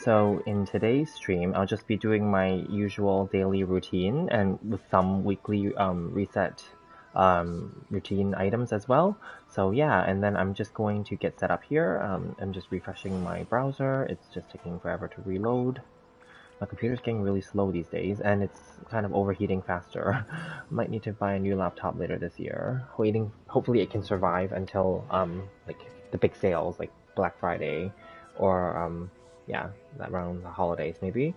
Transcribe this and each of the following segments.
So in today's stream, I'll just be doing my usual daily routine and with some weekly reset routine items as well. So yeah, and then I'm just going to get set up here. I'm just refreshing my browser. It's just taking forever to reload. My computer's getting really slow these days, and it's kind of overheating faster. Might need to buy a new laptop later this year. Hopefully it can survive until like the big sales, like Black Friday, or yeah, around the holidays maybe.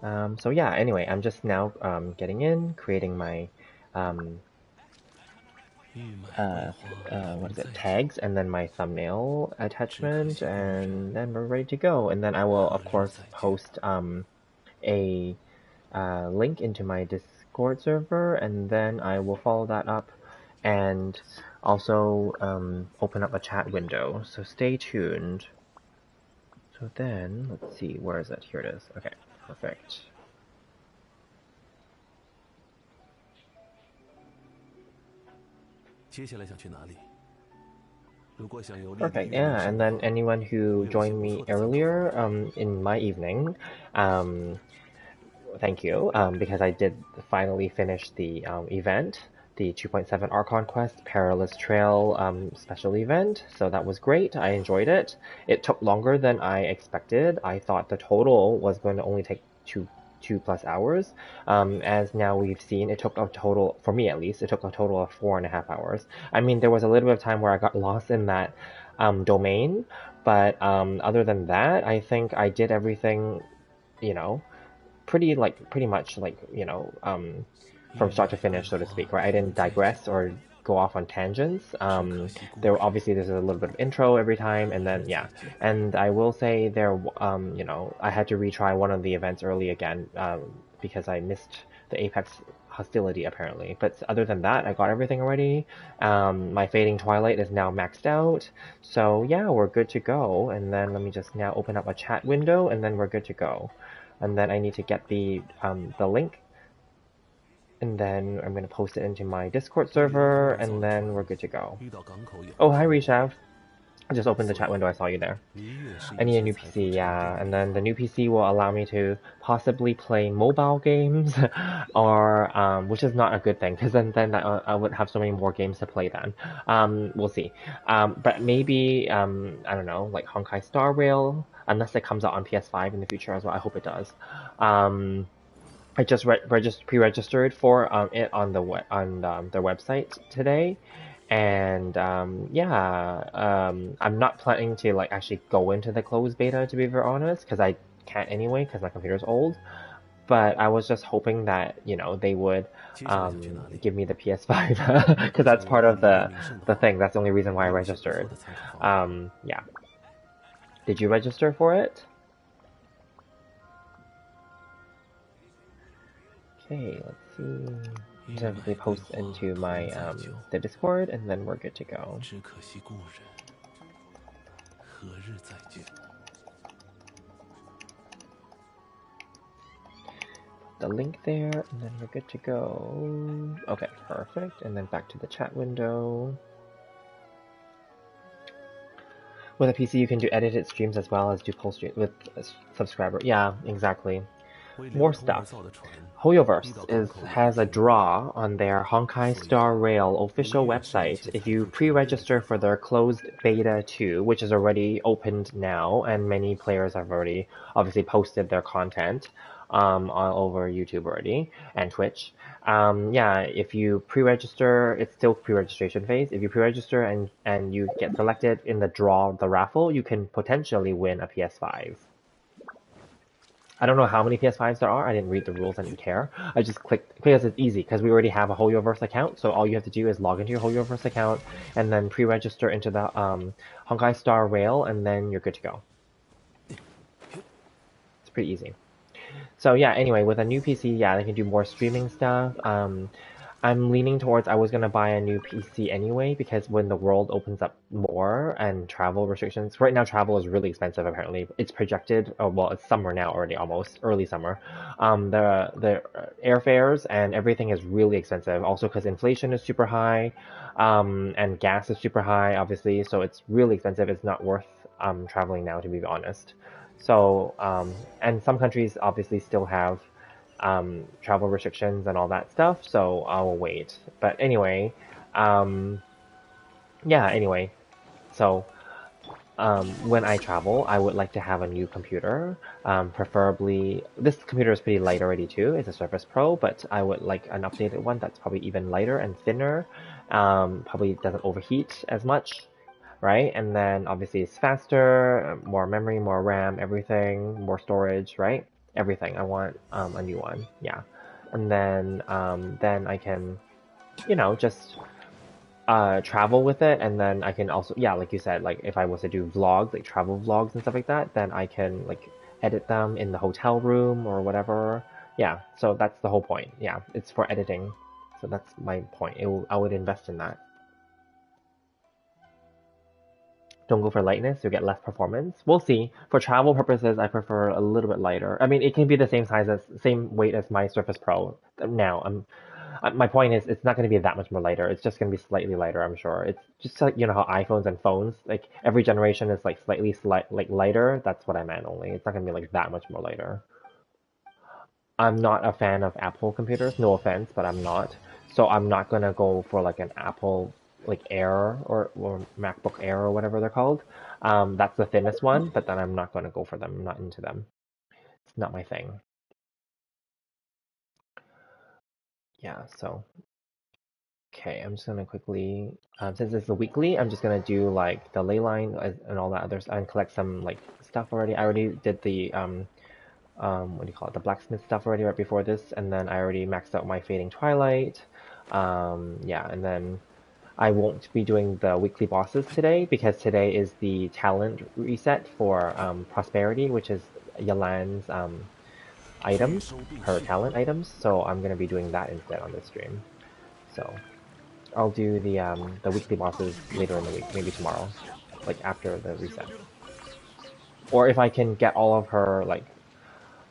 So yeah, anyway, I'm just now getting in, creating my what is it, tags, and then my thumbnail attachment, and then we're ready to go. And then I will, of course, post a link into my Discord server, and then I will follow that up and also open up a chat window. So stay tuned. So then, let's see, where is it? Here it is. Okay, perfect. Perfect, yeah, and then anyone who joined me earlier in my evening, thank you, because I did finally finish the event, the 2.7 Archon Quest Perilous Trail special event, so that was great. I enjoyed it. It took longer than I expected. I thought the total was going to only take two plus hours. As now we've seen, it took a total, for me at least, it took a total of 4.5 hours. I mean, there was a little bit of time where I got lost in that domain, but other than that, I think I did everything, you know, pretty much like, you know, from start to finish, so to speak, right? I didn't digress or go off on tangents. There's a little bit of intro every time, and then yeah. And I will say you know, I had to retry one of the events early again because I missed the Apex hostility apparently. But other than that, I got everything already. My Fading Twilight is now maxed out, so yeah, we're good to go. And then let me just now open up a chat window, and then we're good to go. And then I need to get the link, and then I'm going to post it into my Discord server, and then we're good to go. Oh, hi Rishav. I just opened the chat window, I saw you there. I need a new PC, yeah, and then the new PC will allow me to possibly play mobile games, or, which is not a good thing, because then I would have so many more games to play then. We'll see. But maybe, I don't know, like Honkai Star Rail, unless it comes out on PS5 in the future as well, I hope it does. I just pre-registered for it on their website today, and yeah, I'm not planning to like actually go into the closed beta, to be very honest, because I can't anyway because my computer's old. But I was just hoping that, you know, they would give me the PS5 because that's part of the thing. That's the only reason why I registered. Yeah. Did you register for it? Okay, let's see. Just post into my the Discord, and then we're good to go. The link there, and then we're good to go. Okay, perfect. And then back to the chat window. With a PC, you can do edited streams as well as do post stream with a subscriber. Yeah, exactly. More stuff. Hoyoverse has a draw on their Honkai Star Rail official website. If you pre-register for their closed beta 2, which is already opened now, and many players have already obviously posted their content all over YouTube already, and Twitch. Yeah, if you pre-register, it's still pre-registration phase. If you pre-register and you get selected in the draw, the raffle, you can potentially win a PS5. I don't know how many PS5s there are. I didn't read the rules. I didn't care. I just clicked because it's easy because we already have a Hoyoverse account. So all you have to do is log into your Hoyoverse account and then pre-register into the Honkai Star Rail, and then you're good to go. It's pretty easy. So yeah, anyway, with a new PC, yeah, they can do more streaming stuff. I'm leaning towards I was going to buy a new PC anyway, because when the world opens up more and travel restrictions, right now travel is really expensive apparently. It's projected, oh, well, it's summer now already, almost, early summer. The airfares and everything is really expensive, also because inflation is super high, and gas is super high, obviously, so it's really expensive. It's not worth traveling now, to be honest. So, and some countries obviously still have travel restrictions and all that stuff, so I will wait. But anyway, um, yeah, anyway, so when I travel, I would like to have a new computer. Preferably, this computer is pretty light already too. It's a Surface Pro, but I would like an updated one that's probably even lighter and thinner. Probably doesn't overheat as much, right? And then obviously it's faster, more memory, more RAM, everything, more storage, right? Everything. I want a new one, yeah. And then I can, just travel with it, and then I can also, yeah, like you said, like if I was to do vlogs, like travel vlogs and stuff like that, then I can like edit them in the hotel room or whatever. Yeah, so that's the whole point. Yeah, it's for editing. So that's my point. I would invest in that. Don't go for lightness, you'll get less performance. We'll see. For travel purposes, I prefer a little bit lighter. I mean, it can be the same weight as my Surface Pro. Now, my point is, it's not going to be that much more lighter. It's just going to be slightly lighter, I'm sure. It's just like, how iPhones and phones, like every generation is like like lighter. That's what I meant only. It's not going to be like that much more lighter. I'm not a fan of Apple computers, no offense, but I'm not. So I'm not going to go for like an Apple like Air or MacBook Air or whatever they're called. That's the thinnest one, but then I'm not going to go for them. I'm not into them. It's not my thing. Yeah, so okay, I'm just gonna quickly, since it's a weekly, I'm just gonna do like the ley line and all that others and collect some like stuff already. I already did the what do you call it, the blacksmith stuff already right before this, and then I already maxed out my fading twilight. Yeah, and then I won't be doing the weekly bosses today because today is the talent reset for prosperity, which is Yalan's items, her talent items. So I'm gonna be doing that instead on this stream. So. I'll do the weekly bosses later in the week, maybe tomorrow, like after the reset. Or if I can get all of her like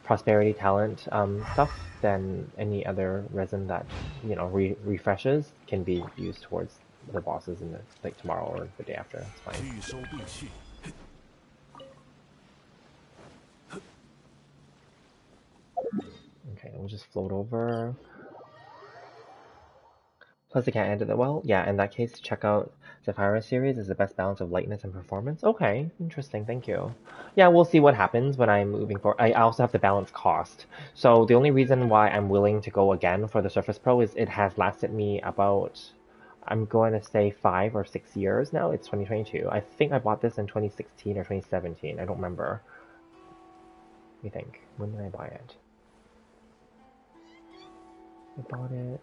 prosperity talent stuff, then any other resin that refreshes can be used towards the bosses in the like tomorrow or the day after. It's fine. Okay, we'll just float over. Plus, they can't edit it well. Yeah, in that case, check out Zephyra series is the best balance of lightness and performance. Okay, interesting. Thank you. Yeah, we'll see what happens when I'm moving forward. I also have to balance cost. So the only reason why I'm willing to go again for the Surface Pro is it has lasted me about, I'm going to say 5 or 6 years now. It's 2022. I think I bought this in 2016 or 2017. I don't remember. Let me think. When did I buy it? I bought it.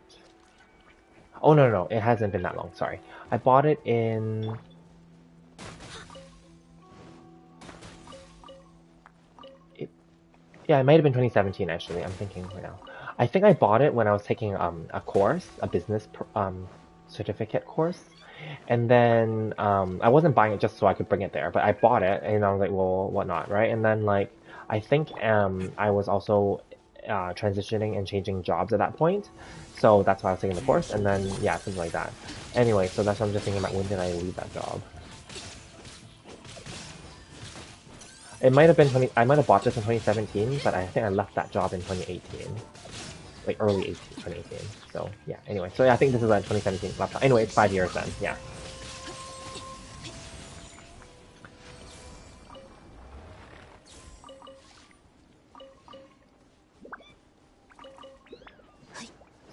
Oh, no, no, it hasn't been that long, sorry. I bought it in... Yeah, it might have been 2017, actually, I'm thinking right now. I think I bought it when I was taking a course, a business certificate course. And then I wasn't buying it just so I could bring it there, but I bought it, and I was like, well, whatnot, right? And then, like, I think I was also transitioning and changing jobs at that point. So that's why I was taking the course, and then, yeah, something like that. Anyway, so that's what I'm just thinking about, when did I leave that job? It might have been I might have bought this in 2017, but I think I left that job in 2018. Like early 2018. So, yeah, anyway. So, yeah, I think this is a 2017 laptop. Anyway, it's 5 years then, yeah.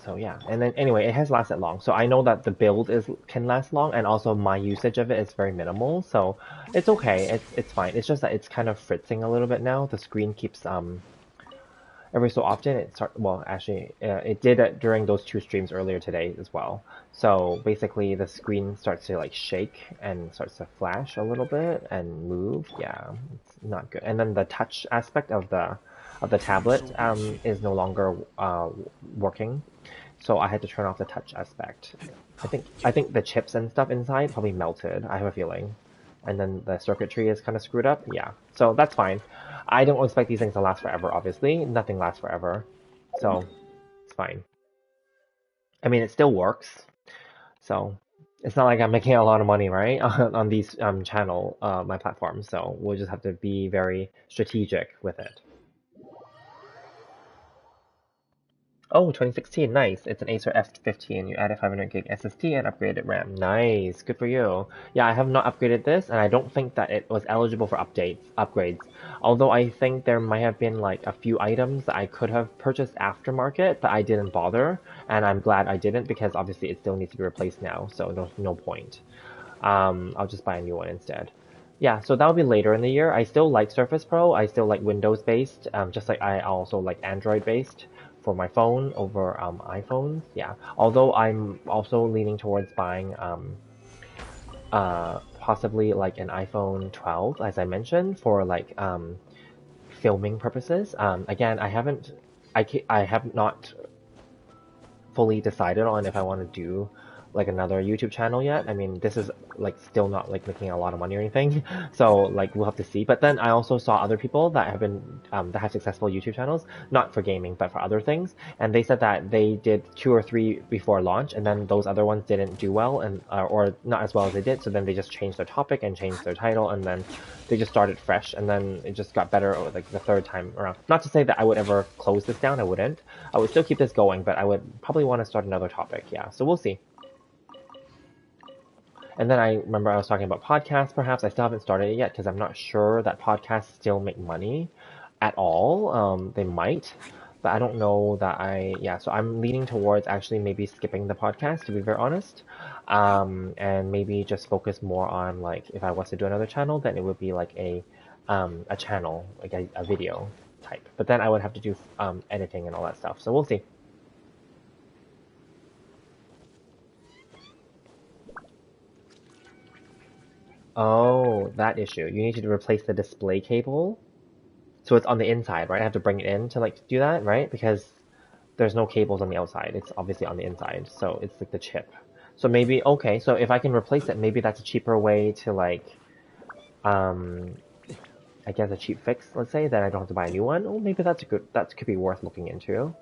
So yeah, and then anyway, it has lasted long. So I know that the build can last long, and also my usage of it is very minimal. So it's okay. It's fine. It's just that it's kind of fritzing a little bit now. The screen keeps every so often well, actually it did it during those 2 streams earlier today as well. So basically the screen starts to like shake and starts to flash a little bit and move. Yeah, it's not good. And then the touch aspect of the tablet is no longer working. So I had to turn off the touch aspect. I think the chips and stuff inside probably melted. I have a feeling, and then the circuitry is kind of screwed up. Yeah, so that's fine. I don't expect these things to last forever. Obviously, nothing lasts forever, so it's fine. I mean, it still works. So It's not like I'm making a lot of money, right, on these my platforms. So we'll just have to be very strategic with it. Oh, 2016, nice. It's an Acer F15. You added 500 gig SSD and upgraded RAM. Nice, good for you. Yeah, I have not upgraded this, and I don't think that it was eligible for upgrades. Although I think there might have been like a few items that I could have purchased aftermarket, but I didn't bother, and I'm glad I didn't because obviously it still needs to be replaced now, so there's no point. I'll just buy a new one instead. Yeah, so that'll be later in the year. I still like Surface Pro. I still like Windows based, just like I also like Android based for my phone over iPhones. Yeah, although I'm also leaning towards buying possibly like an iPhone 12, as I mentioned, for like filming purposes. Again, I have not fully decided on if I want to do like another YouTube channel yet. I mean, this is like still not like making a lot of money or anything, so like we'll have to see. But then I also saw other people that have been that have successful YouTube channels, not for gaming but for other things, and they said that they did 2 or 3 before launch, and then those other ones didn't do well and or not as well as they did. So then they just changed their topic and changed their title, and then they just started fresh, and then it just got better like the third time around. Not to say that I would ever close this down. I wouldn't. I would still keep this going, but I would probably want to start another topic. Yeah, so we'll see. And then I remember I was talking about podcasts, perhaps. I still haven't started it yet because I'm not sure that podcasts still make money at all. They might, but I don't know that yeah, so I'm leaning towards actually maybe skipping the podcast, to be very honest. And maybe just focus more on, like, if I was to do another channel, then it would be like a channel, like a video type. But then I would have to do editing and all that stuff. So we'll see. Oh, that issue. You need to replace the display cable. So it's on the inside, right? I have to bring it in to like do that, right? Because there's no cables on the outside. It's obviously on the inside. So it's like the chip. So maybe, okay, so if I can replace it, maybe that's a cheaper way to like, um, I guess a cheap fix, let's say, that I don't have to buy a new one. Oh, maybe that could be worth looking into.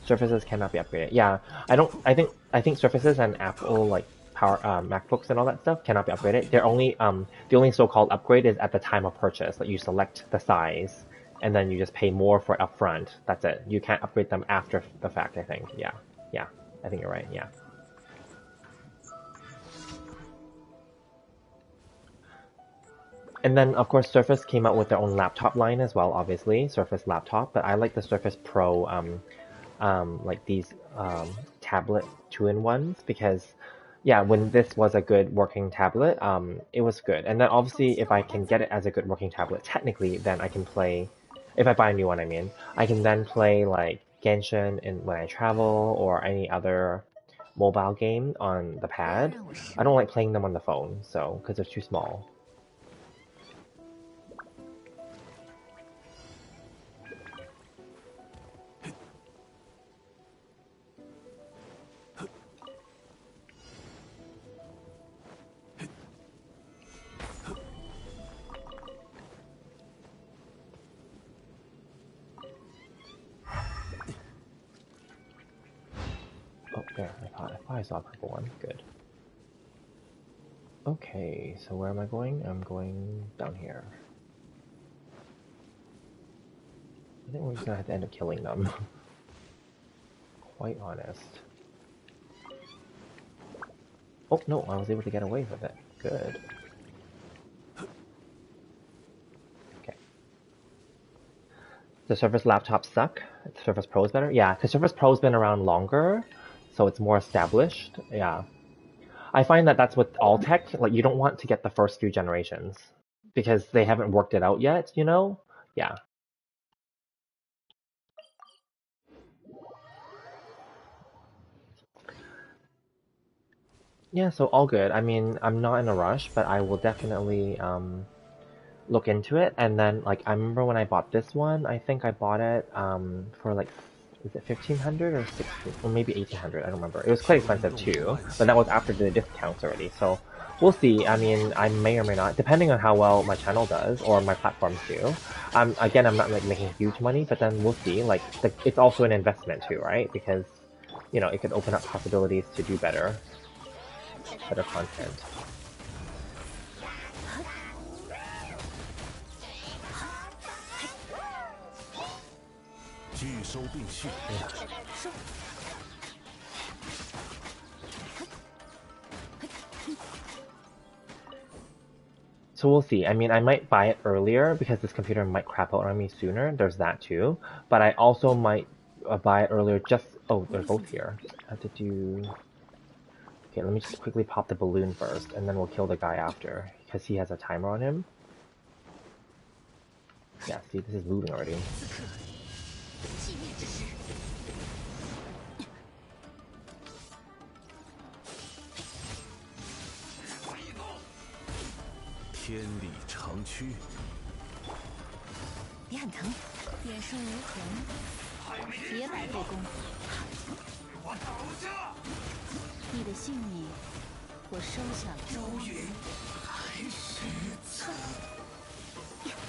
Surfaces cannot be upgraded. Yeah, I think Surfaces and Apple like power MacBooks and all that stuff cannot be upgraded. They're only the only so-called upgrade is at the time of purchase. Like you select the size and then you just pay more for it upfront. That's it. You can't upgrade them after the fact, I think. Yeah. Yeah. I think you're right. Yeah. And then, of course, Surface came out with their own laptop line as well, obviously, Surface Laptop. But I like the Surface Pro, like these tablet two-in-ones because, yeah, when this was a good working tablet, it was good. And then obviously, if I can get it as a good working tablet, technically, then I can play. If I buy a new one, I mean, I can then play like Genshin when I travel or any other mobile game on the pad. I don't like playing them on the phone, so because they're too small. Oh, there, I thought I saw a purple one. Good. Okay, so where am I going? I'm going down here. I think we're just gonna have to end up killing them. Quite honest. Oh, no, I was able to get away with it. Good. Okay. The Surface laptops suck. The Surface Pro is better? Yeah, because Surface Pro's been around longer, so it's more established. Yeah. I find that that's with all tech, like you don't want to get the first few generations because they haven't worked it out yet, you know? Yeah. Yeah, so all good. I mean, I'm not in a rush, but I will definitely look into it. And then, like, I remember when I bought this one, I think I bought it for like, is it 1500 or 16 or maybe 1800? I don't remember. It was quite expensive too, but that was after the discounts already. So We'll see. I mean, I may or may not, depending on how well my channel does or my platforms do. Again, I'm not like making huge money, but then we'll see. Like, it's also an investment too, right? Because, you know, it could open up possibilities to do better content. So we'll see. I mean, I might buy it earlier because this computer might crap out on me sooner. There's that too. But I also might buy it earlier just... Oh, they're both here. I have to do... Okay, let me just quickly pop the balloon first, and then we'll kill the guy after. Because he has a timer on him. Yeah, see, this is moving already.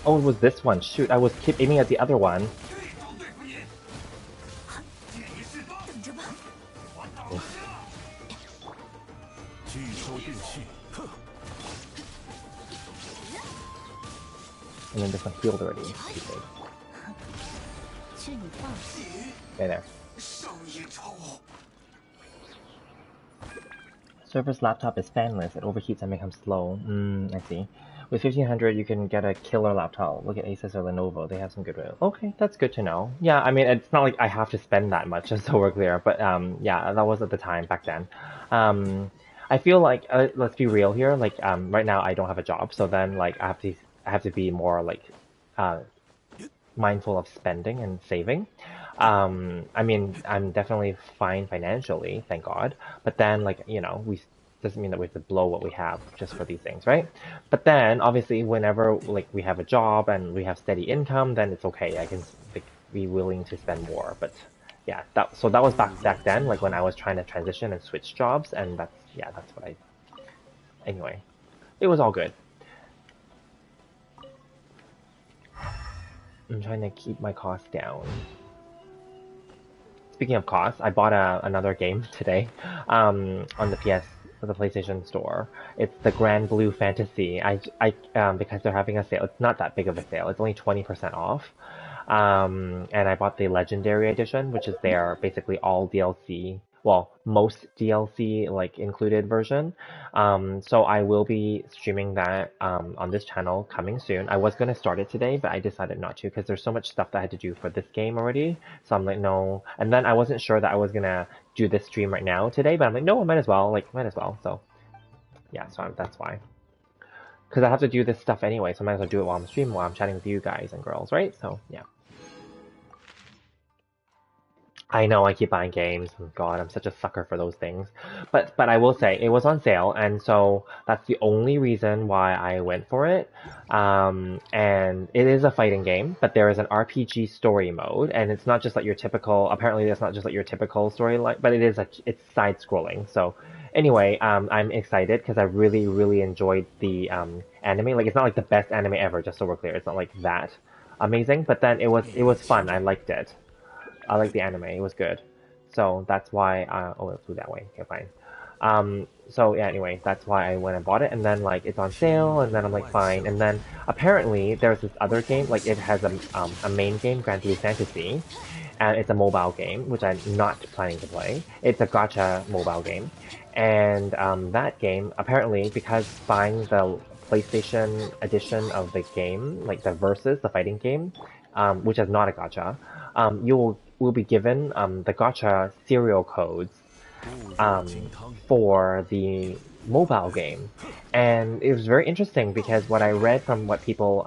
Oh, it was this one. Shoot, I was keep aiming at the other one. And then this one healed already. Stupid. There. Server's laptop is fanless. It overheats and becomes slow. I see. With 1500, you can get a killer laptop. Look at Asus or Lenovo. They have some good rail. Okay, that's good to know. Yeah, I mean, it's not like I have to spend that much, just so we're clear. But yeah, that was at the time back then. I feel like let's be real here. Like right now, I don't have a job, so then like I have to be more like mindful of spending and saving. I mean, I'm definitely fine financially, thank God. But then, like, you know, we doesn't mean that we have to blow what we have just for these things, right? But then, obviously, whenever like we have a job and we have steady income, then it's okay. I can like, be willing to spend more. But yeah, that was back then, like when I was trying to transition and switch jobs, and that's what I. Anyway, it was all good. I'm trying to keep my costs down. Speaking of costs, I bought another game today on the PlayStation Store. It's the Grand Blue Fantasy. Because they're having a sale. It's not that big of a sale. It's only 20% off. And I bought the Legendary Edition, which is their basically all DLC. Well, most DLC like included version. So I will be streaming that on this channel coming soon. I was gonna start it today, but I decided not to because there's so much stuff that I had to do for this game already. So I'm like, no. And then I wasn't sure that I was gonna do this stream right now today, but I'm like, no, I might as well. Like, might as well. So yeah, so that's why. Because I have to do this stuff anyway, so I might as well do it while I'm streaming, while I'm chatting with you guys and girls, right? So yeah. I know I keep buying games. Oh God, I'm such a sucker for those things. But I will say it was on sale, and so that's the only reason why I went for it. And it is a fighting game, but there is an RPG story mode, and it's not just like your typical. Apparently, it's not just like your typical story, like, but it's side scrolling. So anyway, I'm excited because I really enjoyed the anime. Like, it's not like the best anime ever, just so we're clear. It's not like that amazing, but then it was fun. I liked it. I like the anime. It was good. So that's why oh, it flew that way. Okay, fine. So yeah, anyway, that's why I went and bought it, and then like it's on sale, and then I'm like fine, and then apparently there's this other game, like it has a main game, Grand Blue Fantasy, and it's a mobile game, which I'm not planning to play. It's a gacha mobile game, and that game apparently, because buying the PlayStation edition of the game, like the Versus, the fighting game, which is not a gacha, you will be given the gacha serial codes for the mobile game. And it was very interesting because what I read from what people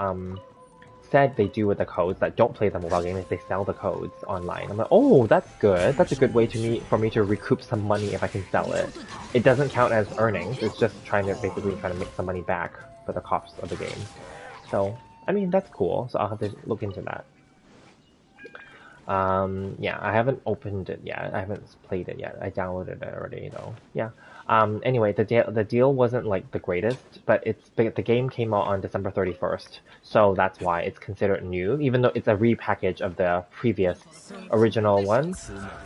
said they do with the codes that don't play the mobile game is they sell the codes online. I'm like, oh, that's good. That's a good way for me to recoup some money if I can sell it. It doesn't count as earnings. It's just basically trying to make some money back for the cost of the game. So, I mean, that's cool. So I'll have to look into that. Yeah, I haven't opened it yet. I haven't played it yet. I downloaded it already though. Yeah. Anyway, the deal wasn't like the greatest, but the game came out on December 31st, so that's why it's considered new, even though it's a repackage of the previous original one,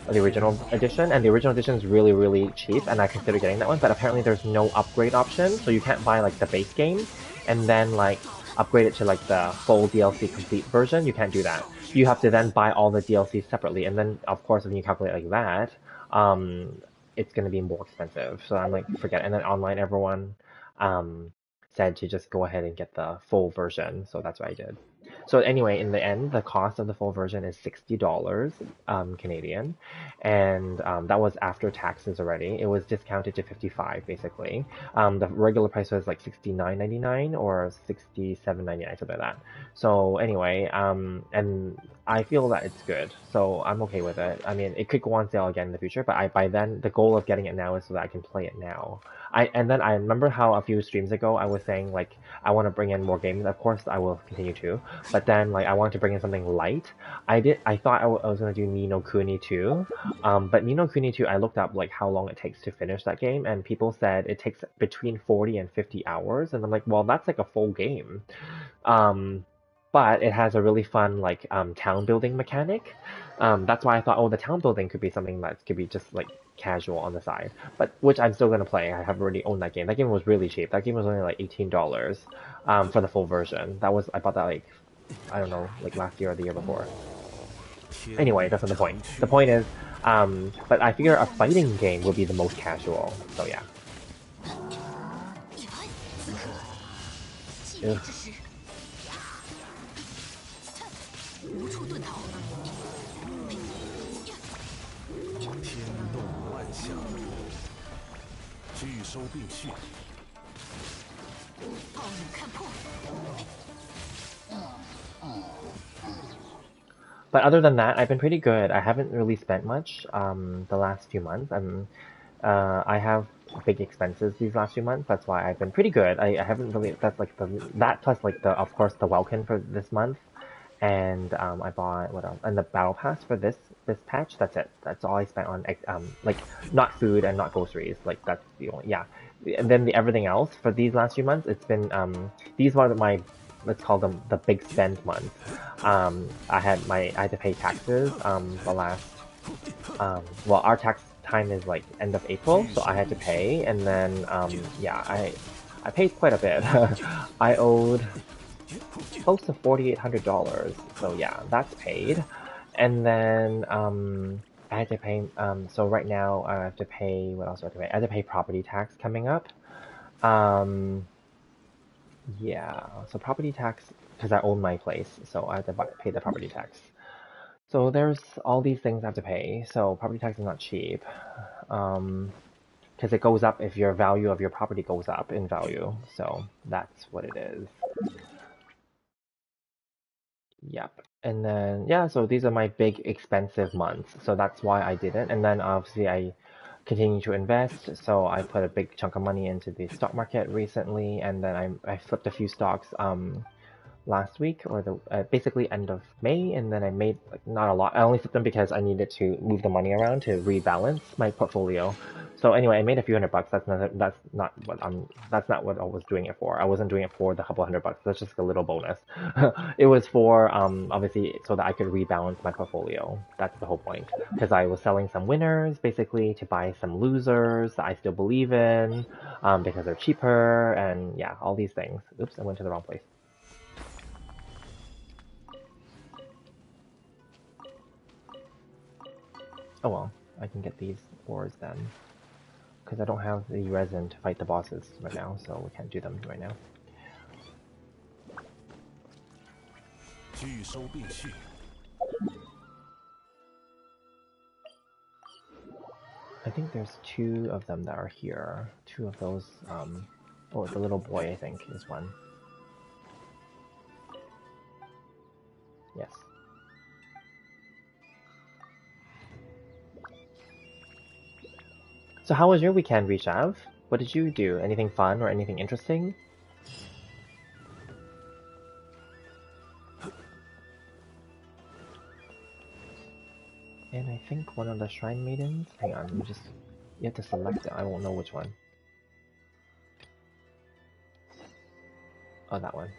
the original edition, and the original edition is really, really cheap, and I considered getting that one, but apparently there's no upgrade option, so you can't buy like the base game, and then like upgrade it to like the full DLC complete version. You can't do that. You have to then buy all the DLC separately, and then of course when you calculate like that, um, it's going to be more expensive. So I'm like, forget it. And then online, everyone um, said to just go ahead and get the full version. So that's what I did. So anyway, in the end, the cost of the full version is $60 Canadian, and that was after taxes already. It was discounted to 55 basically. The regular price was like 69.99 or 67.99, something like that. So anyway, and I feel that it's good, so I'm okay with it. I mean, it could go on sale again in the future, but by then the goal of getting it now is so that I can play it now. And then I remember how a few streams ago I was saying like I want to bring in more games. Of course, I will continue to, but then like I wanted to bring in something light. I thought I was gonna do Ni no Kuni 2, but Ni no Kuni 2 I looked up like how long it takes to finish that game, and people said it takes between 40 and 50 hours, and I'm like, well, that's like a full game. Um, but it has a really fun like town building mechanic. That's why I thought, oh, the town building could be something that could be just like casual on the side. But which I'm still gonna play. I have already owned that game. That game was really cheap. That game was only like $18 for the full version. I bought that like I don't know, like last year or the year before. Anyway, that's not the point. The point is, but I figure a fighting game would be the most casual. So yeah. Ugh. 天动万象，聚收并蓄。炮影看破。But other than that, I've been pretty good. I haven't really spent much the last few months. I have big expenses these last few months. That's why I've been pretty good. I haven't really. That's like that plus like the of course the Welkin for this month, and I bought what else? And the battle pass for this patch. That's it. That's all I spent on like not food and not groceries. Like that's the only yeah. And then everything else for these last few months, it's been these were my, let's call them the big spend months. I had to pay taxes the last well, our tax time is like end of April, so I had to pay, and then yeah, I paid quite a bit. I owed close to $4,800, so yeah, that's paid. And then I had to pay so right now I have to pay, what else do I have to pay? I have to pay property tax coming up. Um yeah, so property tax, because I own my place, so I have to pay the property tax. So there's all these things I have to pay. So property tax is not cheap, because it goes up if your value of your property goes up in value. So that's what it is. Yep. And then yeah, so these are my big expensive months. So that's why I did it. And then obviously I continue to invest. So I put a big chunk of money into the stock market recently, and then I flipped a few stocks last week, or the basically end of May, and then I made like not a lot. I only flipped them because I needed to move the money around to rebalance my portfolio. So anyway, I made a few $100. That's not what I was doing it for. I wasn't doing it for the couple $100. That's just a little bonus. It was for obviously so that I could rebalance my portfolio. That's the whole point. Because I was selling some winners basically to buy some losers that I still believe in, because they're cheaper, and yeah, all these things. Oops, I went to the wrong place. Oh well, I can get these ores then. Because I don't have the resin to fight the bosses right now, so we can't do them right now. 聚收并蓄。I think there's two of them that are here. Two of those, oh, the little boy, I think, is one. Yes. So how was your weekend, Rishav? What did you do? Anything fun or anything interesting? think one of the Shrine Maidens. Hang on, you have to select it. I won't know which one. Oh, that one.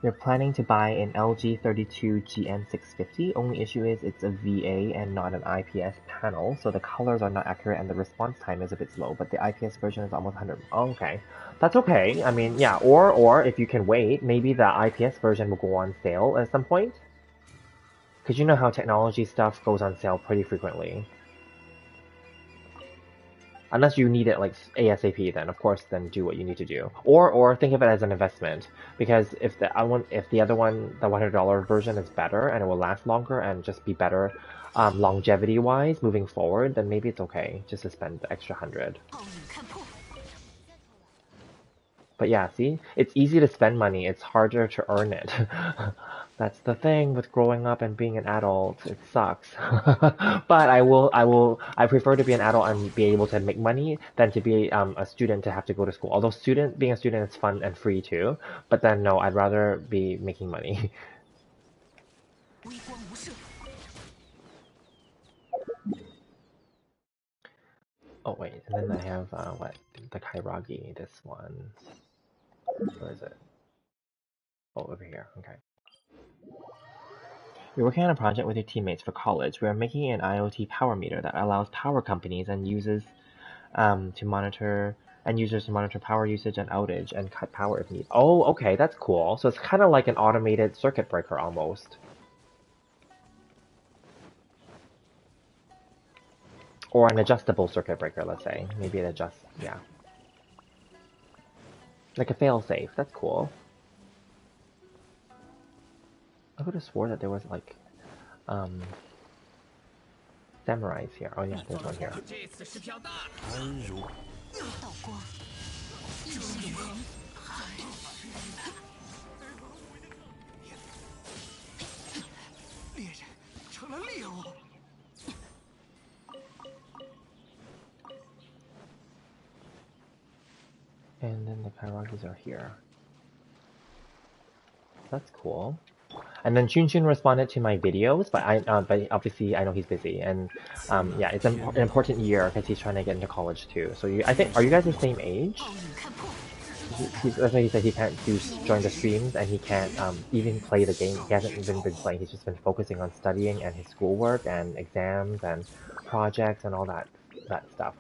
We're planning to buy an LG 32 GN650. Only issue is it's a VA and not an IPS panel, so the colors are not accurate and the response time is a bit slow, but the IPS version is almost 100. Oh, okay. That's okay. I mean, yeah, or if you can wait, maybe the IPS version will go on sale at some point. Because you know how technology stuff goes on sale pretty frequently. Unless you need it like ASAP, then of course, then do what you need to do. Or think of it as an investment, because if the other one, the $100 version is better and it will last longer and just be better longevity-wise moving forward, then maybe it's okay just to spend the extra 100. But yeah, see, it's easy to spend money. It's harder to earn it. That's the thing with growing up and being an adult. It sucks. But I prefer to be an adult and be able to make money than to be a student to have to go to school. Although being a student is fun and free too. But then no, I'd rather be making money. Oh wait, and then I have what? The Kairagi, this one. Where is it? Oh, over here. Okay. We're working on a project with your teammates for college. We are making an IoT power meter that allows power companies and users to monitor power usage and outage and cut power if needed. Oh, okay, that's cool. So it's kind of like an automated circuit breaker almost. Or an adjustable circuit breaker, let's say. Maybe it adjusts, yeah. Like a fail-safe, that's cool. I could have swore that there was like, samurais here. Oh yeah, there's one here. 安如 And then the Kairagis are here. That's cool. And then Chun responded to my videos, but but obviously I know he's busy, and yeah, it's an important year because he's trying to get into college too. So I think, are you guys the same age? That's why he said he can't join the streams, and he can't even play the game. He hasn't even been playing. He's just been focusing on studying and his schoolwork and exams and projects and all that stuff.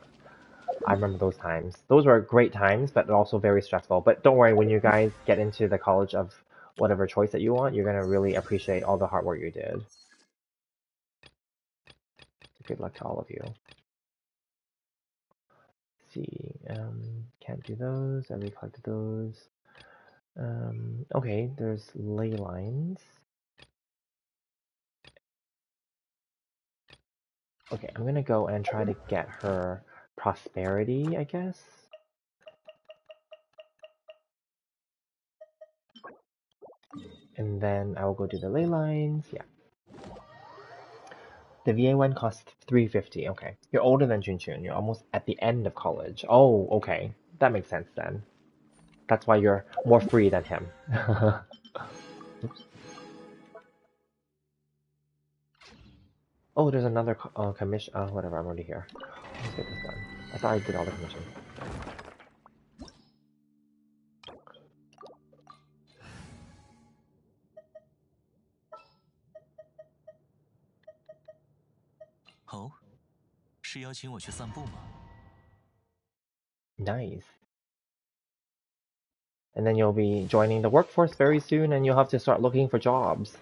I remember those times. Those were great times, but also very stressful. But don't worry, when you guys get into the college of whatever choice that you want, you're gonna really appreciate all the hard work you did. Good luck to all of you. Let's see, can't do those. I already collected those. Okay, there's ley lines. Okay, I'm gonna go and try to get her prosperity, I guess. And then I will go do the ley lines. Yeah. The VA one costs $350. Okay. You're older than Chun. You're almost at the end of college. Oh, okay. That makes sense then. That's why you're more free than him. Oops. Oh, there's another commission. Whatever, I'm already here. Let's get this done. I thought I did all the commissions. 哦，是邀请我去散步吗？ Nice. And then you'll be joining the workforce very soon, and you'll have to start looking for jobs.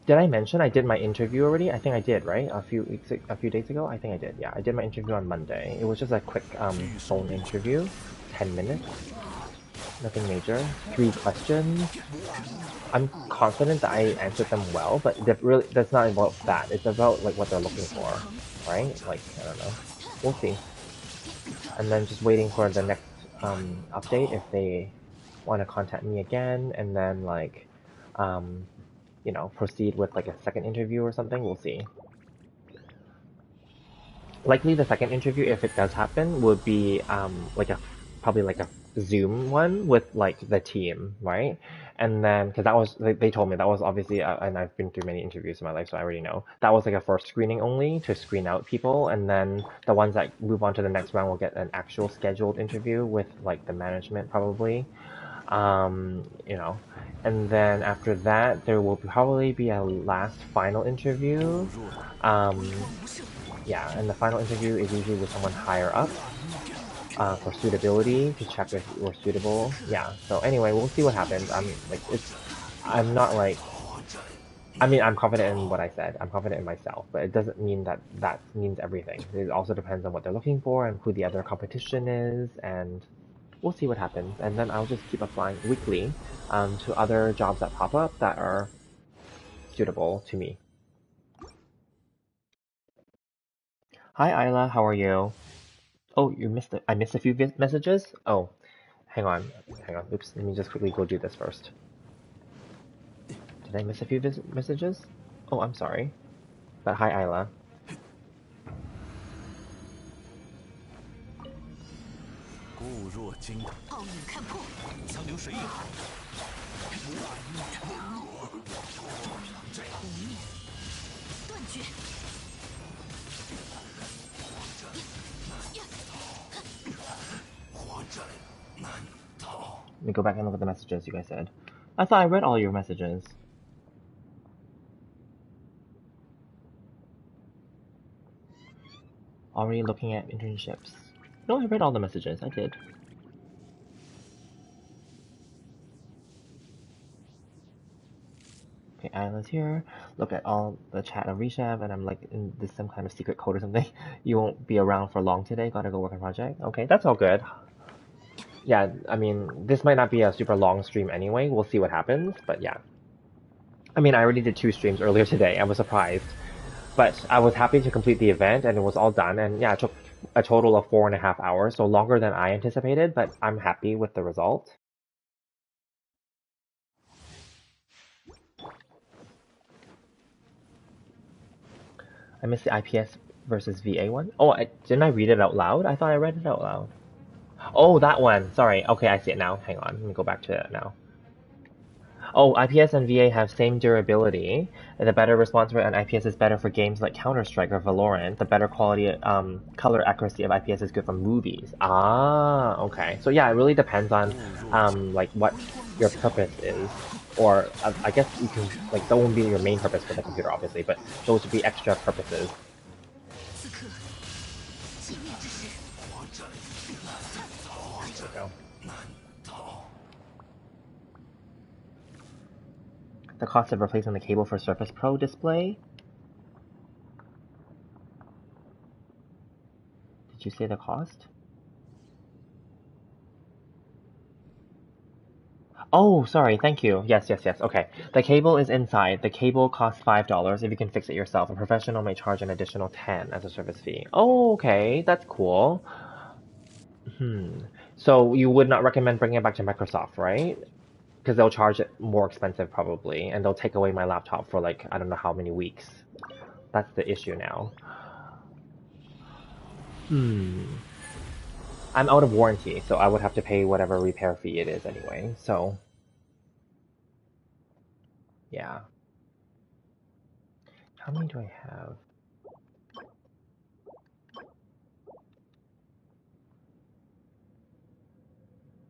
Did I mention I did my interview already? I think I did, right? A few days ago? I think I did. Yeah, I did my interview on Monday. It was just a quick phone interview, 10 minutes. Nothing major. 3 questions. I'm confident that I answered them well, but that's not about that. It's about like what they're looking for, right? Like, I don't know. We'll see. And then just waiting for the next update if they want to contact me again, and then like you know, proceed with like a second interview or something. We'll see. likely the second interview, if it does happen, would be like a probably like a Zoom one with like the team, right? And then because that was they told me that was obviously and I've been through many interviews in my life, so I already know that was like a first screening only to screen out people, and then the ones that move on to the next round will get an actual scheduled interview with like the management probably, you know. And then after that, there will probably be a last final interview. Yeah, and the final interview is usually with someone higher up for suitability to check if we're suitable. Yeah. So anyway, we'll see what happens. I'm not like. I mean, I'm confident in what I said. I'm confident in myself, but it doesn't mean that that means everything. It also depends on what they're looking for and who the other competition is, and we'll see what happens. And then I'll just keep applying weekly to other jobs that pop up that are suitable to me. Hi, Isla. How are you? Oh, you missed it. I missed a few messages? Oh, hang on. Hang on. Oops. Let me just quickly go do this first. Did I miss a few messages? Oh, I'm sorry. But hi, Isla. 固若金汤，暴影看破，苍流水影，断绝。Let me go back and look at the messages you guys said. I thought I read all your messages. Already looking at internships. No, I read all the messages. I did. Okay, Isla's here. Look at all the chat of Rishav, and I'm like in this some kind of secret code or something. You won't be around for long today. Gotta go work on project. Okay, that's all good. Yeah, I mean, this might not be a super long stream anyway. We'll see what happens, but yeah. I mean, I already did 2 streams earlier today. I was surprised. But I was happy to complete the event, and it was all done. And yeah, it took a total of 4.5 hours, so longer than I anticipated, but I'm happy with the result. I missed the IPS versus VA one. Oh, didn't I read it out loud? I thought I read it out loud. Oh, that one. Sorry. Okay, I see it now. Hang on. Let me go back to it now. Oh, IPS and VA have same durability. The better response rate on IPS is better for games like Counter-Strike or Valorant. The better quality, color accuracy of IPS is good for movies. Ah, okay. So yeah, it really depends on, like what your purpose is. Or, I guess you can, like, that won't be your main purpose for the computer, obviously, but those would be extra purposes. 此刻，寂灭之时， There we go. The cost of replacing the cable for Surface Pro display? Did you say the cost? Oh, sorry, thank you. Yes, okay. The cable is inside. The cable costs $5 if you can fix it yourself. A professional may charge an additional 10 as a service fee. Oh, okay, that's cool. So you would not recommend bringing it back to Microsoft, right? Because they'll charge it more expensive probably, and they'll take away my laptop for like, I don't know how many weeks. That's the issue now. I'm out of warranty, so I would have to pay whatever repair fee it is anyway, so... Yeah. How many do I have?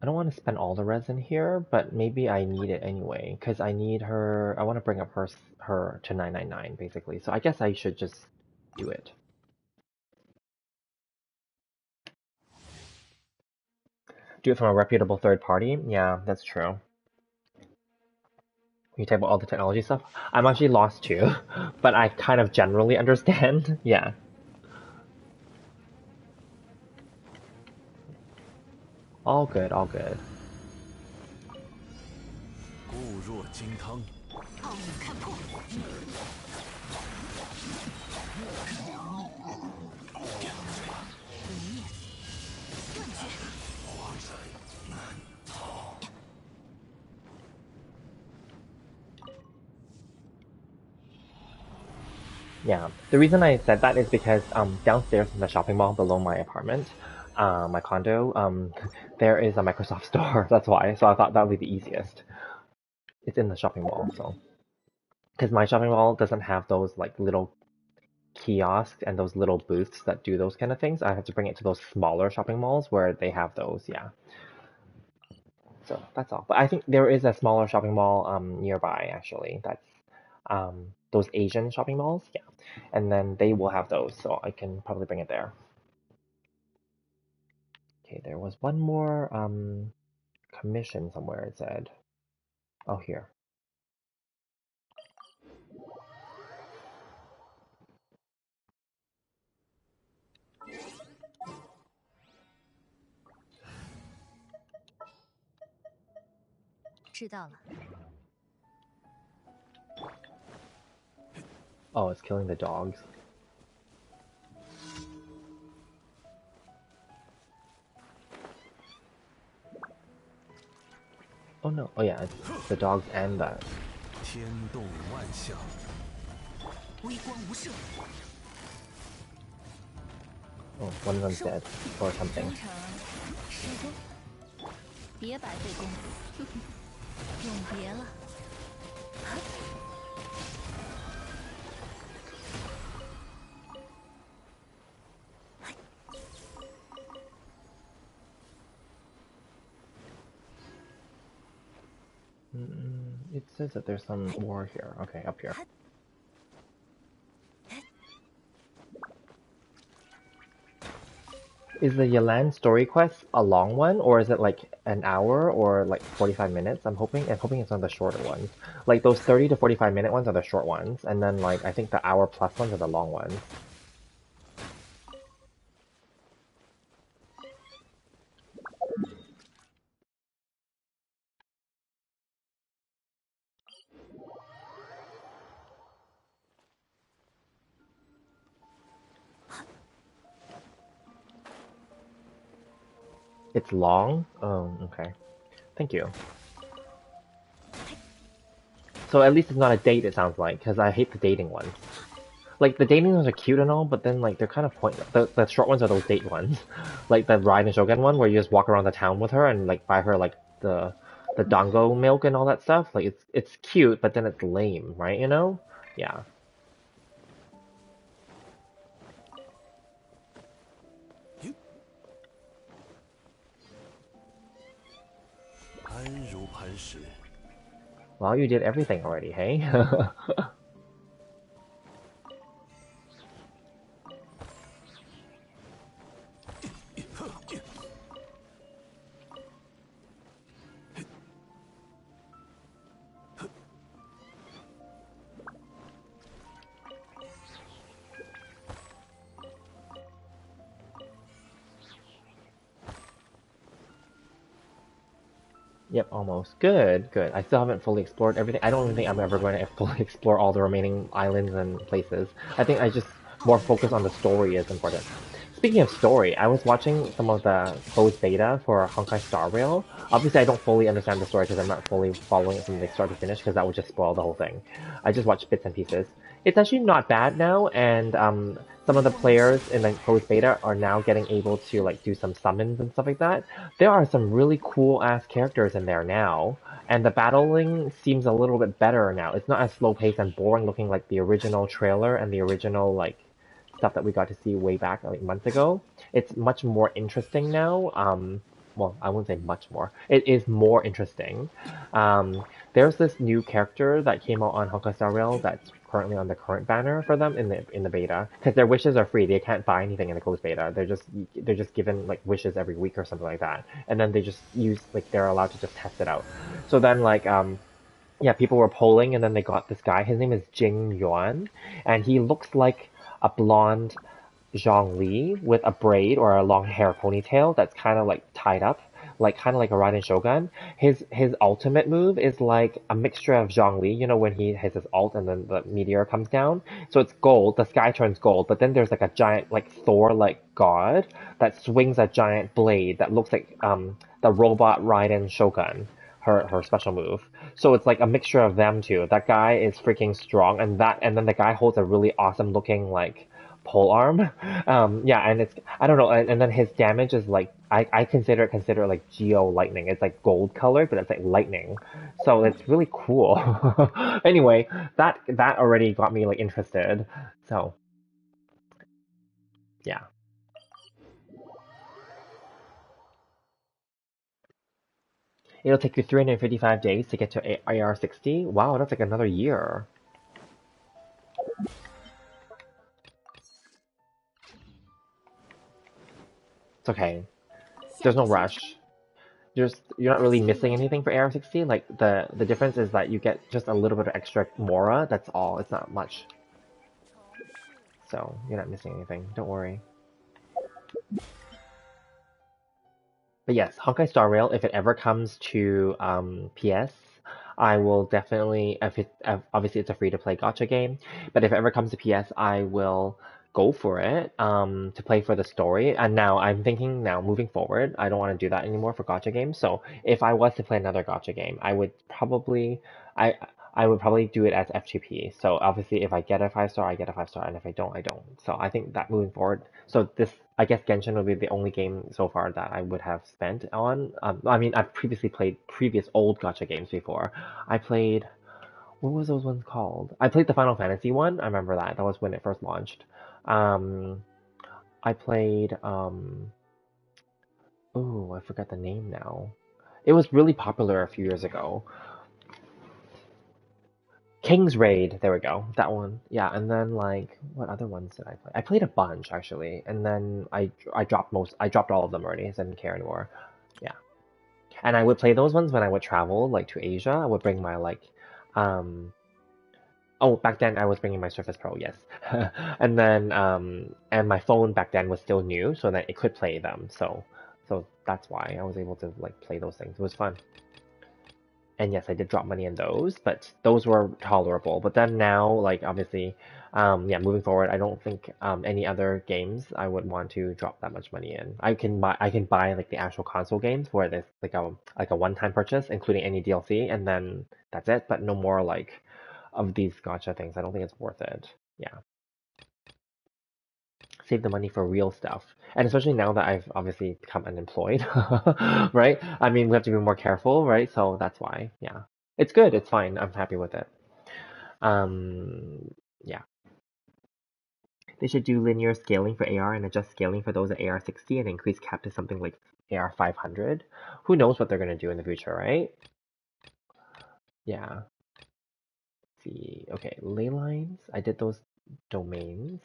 I don't want to spend all the resin here, but maybe I need it anyway, because I need her... I want to bring up her to 999, basically, so I guess I should just do it. Do it from a reputable third party? Yeah, that's true. You type about all the technology stuff? I'm actually lost too, but I kind of generally understand. Yeah. All good, all good. 固若金汤， 暴影看破， 固 Yeah. The reason I said that is because downstairs in the shopping mall below my apartment, my condo, there is a Microsoft store. That's why. So I thought that would be the easiest. It's in the shopping mall, so because my shopping mall doesn't have those like little kiosks and those little booths that do those kind of things. I have to bring it to those smaller shopping malls where they have those. Yeah. So that's all. But I think there is a smaller shopping mall nearby actually. That's those Asian shopping malls. Yeah. And then they will have those, so I can probably bring it there. Okay, there was one more commission somewhere it said. Oh, here. 知道了。Oh, it's killing the dogs. Oh no. Oh yeah, it's the dogs and the. 天动万象，微光无射， Oh, one of them's 收 dead or something. 工程施工，别白费功夫，永别了。It says that there's some war here. Okay, up here. Is the Yalan story quest a long one, or is it like an hour or like 45 minutes? I'm hoping it's on the shorter ones. Like those 30 to 45-minute ones are the short ones, and then like I think the hour plus ones are the long ones. It's long? Oh, okay. Thank you. So at least it's not a date, it sounds like, because I hate the dating ones. Like, the dating ones are cute and all, but then, like, they're kind of pointless. The short ones are those date ones. Like the Ride and Shogun one, where you just walk around the town with her and, like, buy her, like, the dango milk and all that stuff. Like, it's cute, but then it's lame, right, you know? Yeah. 安如磐石， Well, you did everything already, hey? Yep, almost. Good, good. I still haven't fully explored everything. I don't even think I'm ever going to fully explore all the remaining islands and places. I think I just more focus on the story is important. Speaking of story, I was watching some of the closed beta for Honkai Star Rail. Obviously, I don't fully understand the story because I'm not fully following it from like start to finish because that would just spoil the whole thing. I just watched bits and pieces. It's actually not bad now, and some of the players in the closed beta are now getting able to like do some summons and stuff like that. There are some really cool ass characters in there now, and the battling seems a little bit better now. It's not as slow paced and boring looking like the original trailer and the original like stuff that we got to see way back like months ago. It's much more interesting now. Well, I wouldn't say much more. It is more interesting. There's this new character that came out on Honkai Star Rail that's currently on the current banner for them in the beta because their wishes are free. They can't buy anything in the closed beta. They're just given like wishes every week or something like that, and then they just use like they're allowed to just test it out. So then like yeah, people were polling, and then they got this guy. His name is Jing Yuan, and he looks like a blonde Zhongli with a braid or a long hair ponytail that's kind of like tied up, like kind of like a Raiden Shogun. His ultimate move is like a mixture of Zhongli, you know, when he has his ult and then the meteor comes down. So it's gold, the sky turns gold, but then there's like a giant like Thor like god that swings a giant blade that looks like the robot Raiden Shogun. her special move. So it's like a mixture of them two. That guy is freaking strong, and then the guy holds a really awesome looking like pole arm. Yeah, and it's I don't know, and then his damage is like I consider it like geo lightning. It's like gold color, but it's like lightning. So it's really cool. Anyway, that already got me like interested. So yeah. It'll take you 355 days to get to AR60. Wow, that's like another year. It's okay. There's no rush. You're not really missing anything for AR60. Like the difference is that you get just a little bit of extra Mora. That's all. It's not much. So you're not missing anything. Don't worry. But yes, Honkai Star Rail, if it ever comes to PS, I will definitely, if it, obviously it's a free-to-play gacha game, but if it ever comes to PS, I will go for it to play for the story. And now I'm thinking now, moving forward, I don't want to do that anymore for gacha games. So if I was to play another gacha game, I I would probably do it as FTP. So obviously, if I get a 5 star, I get a 5 star, and if I don't, I don't. So I think that moving forward, so this, I guess Genshin will be the only game so far that I would have spent on. I mean, I've previously played previous old gacha games before. I played, what was those ones called? I played the Final Fantasy one. I remember that. That was when it first launched. Um, I played, oh, I forgot the name now. It was really popular a few years ago. King's Raid, there we go. That one. Yeah, and then like what other ones did I play? I played a bunch actually, and then I dropped all of them already, so I didn't care anymore. Yeah. And I would play those ones when I would travel like to Asia. I would bring my like um oh, back then I was bringing my Surface Pro, yes. And then and my phone back then was still new, so that it could play them. So that's why I was able to like play those things. It was fun. And yes, I did drop money in those, but those were tolerable. But then now, like obviously, yeah, moving forward, I don't think any other games I would want to drop that much money in. I can buy like the actual console games where there's like a one-time purchase, including any DLC, and then that's it. But no more like of these gacha things. I don't think it's worth it. Yeah, save the money for real stuff. And especially now that I've obviously become unemployed, right? I mean, we have to be more careful, right? So that's why, yeah. It's good, it's fine. I'm happy with it. Yeah. They should do linear scaling for AR and adjust scaling for those at AR60 and increase cap to something like AR500. Who knows what they're going to do in the future, right? Yeah. Let's see. Okay, ley lines. I did those domains.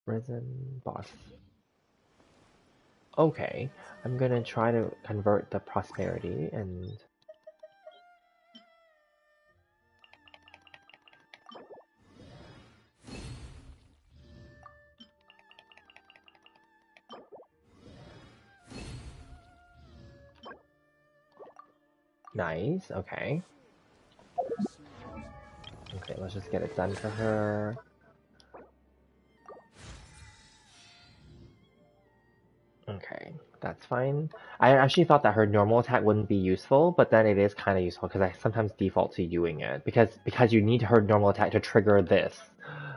Resin boss. Okay, I'm gonna try to convert the prosperity and nice, okay. Okay, let's just get it done for her. Okay, that's fine. I actually thought that her normal attack wouldn't be useful, but then it is kind of useful because I sometimes default to doing it because you need her normal attack to trigger this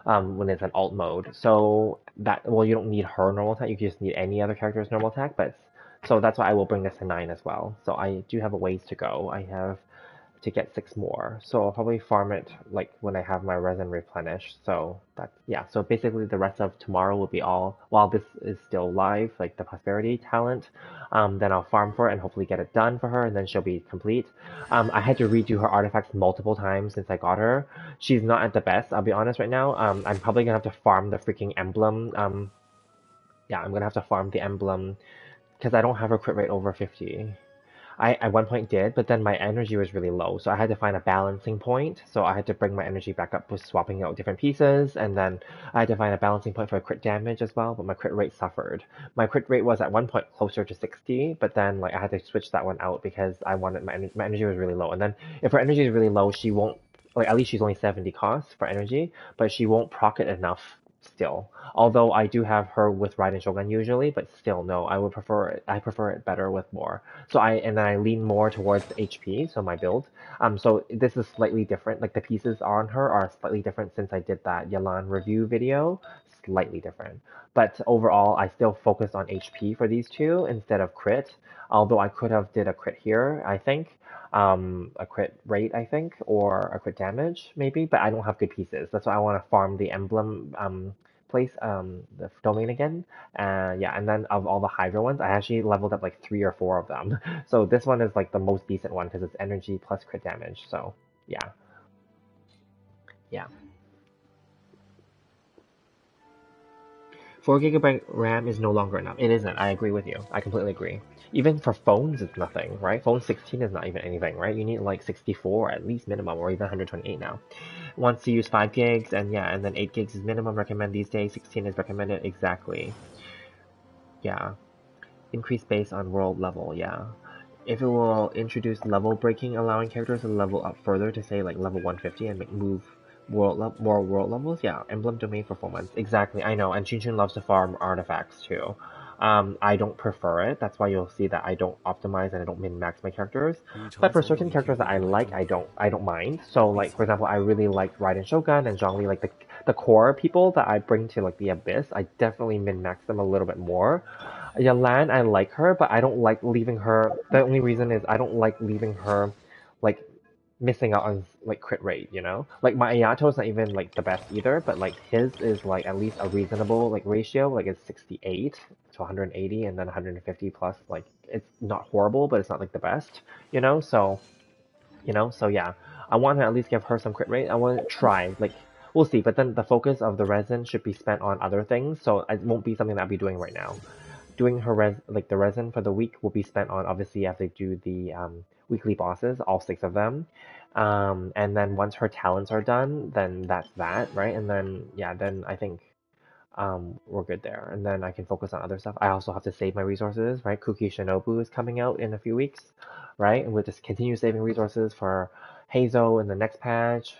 when it's an alt mode. So that well, you don't need her normal attack. You just need any other character's normal attack. But so that's why I will bring this to 9 as well. So I do have a ways to go. I have to get 6 more. So I'll probably farm it like when I have my resin replenished. So that's yeah. So basically the rest of tomorrow will be all while this is still live, like the prosperity talent. Then I'll farm for it and hopefully get it done for her, and then she'll be complete. I had to redo her artifacts multiple times since I got her. She's not at the best, I'll be honest right now. I'm probably gonna have to farm the freaking emblem. Yeah, I'm gonna have to farm the emblem because I don't have a crit rate over 50. I at one point did, but then my energy was really low, so I had to find a balancing point. So I had to bring my energy back up with swapping out different pieces, and then I had to find a balancing point for crit damage as well, but my crit rate suffered. My crit rate was at one point closer to 60, but then like I had to switch that one out because I wanted my energy was really low. And then if her energy is really low, she won't like at least she's only 70 cost for energy, but she won't proc it enough still. Although I do have her with Raiden Shogun usually, but still no, I would prefer it. I prefer it better with more. So then I lean more towards the HP, so my build. So this is slightly different. Like the pieces on her are slightly different since I did that Yalan review video. Slightly different. But overall, I still focus on HP for these two instead of crit. Although I could have did a crit here, I think. A crit rate, I think, or a crit damage, maybe, but I don't have good pieces. That's why I want to farm the emblem place, the domain again. Yeah, and then of all the Hydra ones, I actually leveled up like 3 or 4 of them. So this one is like the most decent one because it's energy plus crit damage. So yeah, yeah. 4 GB RAM is no longer enough. It isn't. I agree with you. I completely agree. Even for phones, it's nothing, right? Phone 16 is not even anything, right? You need like 64 at least minimum, or even 128 now. Wants to use 5 gigs, and yeah, and then 8 gigs is minimum recommended these days. 16 is recommended, exactly. Yeah. Increase based on world level, yeah. If it will introduce level breaking, allowing characters to level up further to say like level 150 and move more world levels, yeah. Emblem domain for 4 months, exactly. I know, and Chun loves to farm artifacts too. I don't prefer it. That's why you'll see that I don't optimize and I don't min max my characters. But for certain characters that I like, I don't mind. So like for example, I really like Raiden Shogun and Zhongli, like the core people that I bring to like the Abyss. I definitely min max them a little bit more. Yalan, I like her, but I don't like leaving her. The only reason is I don't like leaving her, like, missing out on like crit rate. You know, like my Ayato is not even like the best either, but like his is like at least a reasonable like ratio. Like it's 68 to 180, and then 150 plus. Like it's not horrible, but it's not like the best. You know, so so yeah, I want to at least give her some crit rate. I want to try like. We'll see, but then the focus of the resin should be spent on other things, so it won't be something that I'll be doing right now. Doing her the resin for the week will be spent on obviously as they do the weekly bosses, all 6 of them. And then once her talents are done, then that's that, right? And then yeah, then I think we're good there. And then I can focus on other stuff. I also have to save my resources, right? Kuki Shinobu is coming out in a few weeks, right? And we'll just continue saving resources for Hazo in the next patch.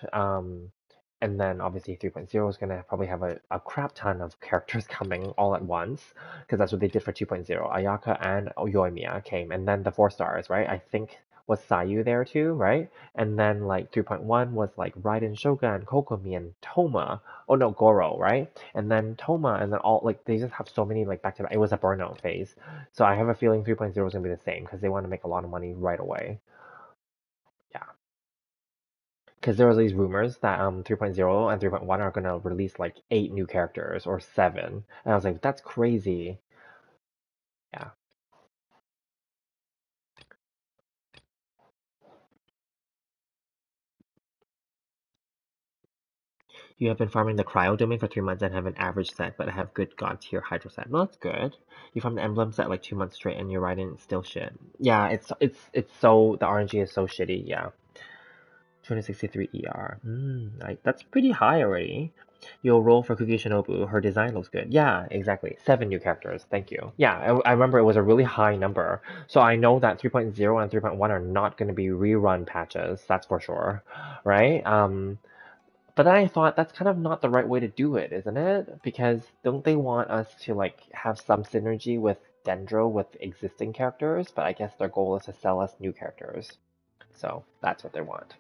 And then obviously 3.0 is going to probably have a crap ton of characters coming all at once, because that's what they did for 2.0. Ayaka and Yoimiya came, and then the 4 stars, right? I think was Sayu there too, right? And then like 3.1 was like Raiden Shogun, Kokomi, and Toma. Oh no, Goro, right? And then Toma, and then all like they just have so many like back to back. It was a burnout phase, so I have a feeling 3.0 is gonna be the same because they want to make a lot of money right away. Yeah, because there was these rumors that 3.0 and 3.1 are gonna release like 8 new characters or 7, and I was like, that's crazy. Yeah. You have been farming the cryo domain for 3 months and have an average set, but have good god tier hydro set. Well, that's good. You farmed the emblem set like 2 months straight, and you're riding still shit. Yeah, it's so the RNG is so shitty. Yeah, 263 ER. Like that's pretty high already. You'll roll for Kuki Shinobu. Her design looks good. Yeah, exactly. 7 new characters. Thank you. Yeah, I remember it was a really high number. So I know that 3.0 and 3.1 are not going to be rerun patches. That's for sure, right? But then I thought that's kind of not the right way to do it, isn't it? Because don't they want us to like have some synergy with Dendro with existing characters? But I guess their goal is to sell us new characters. So that's what they want.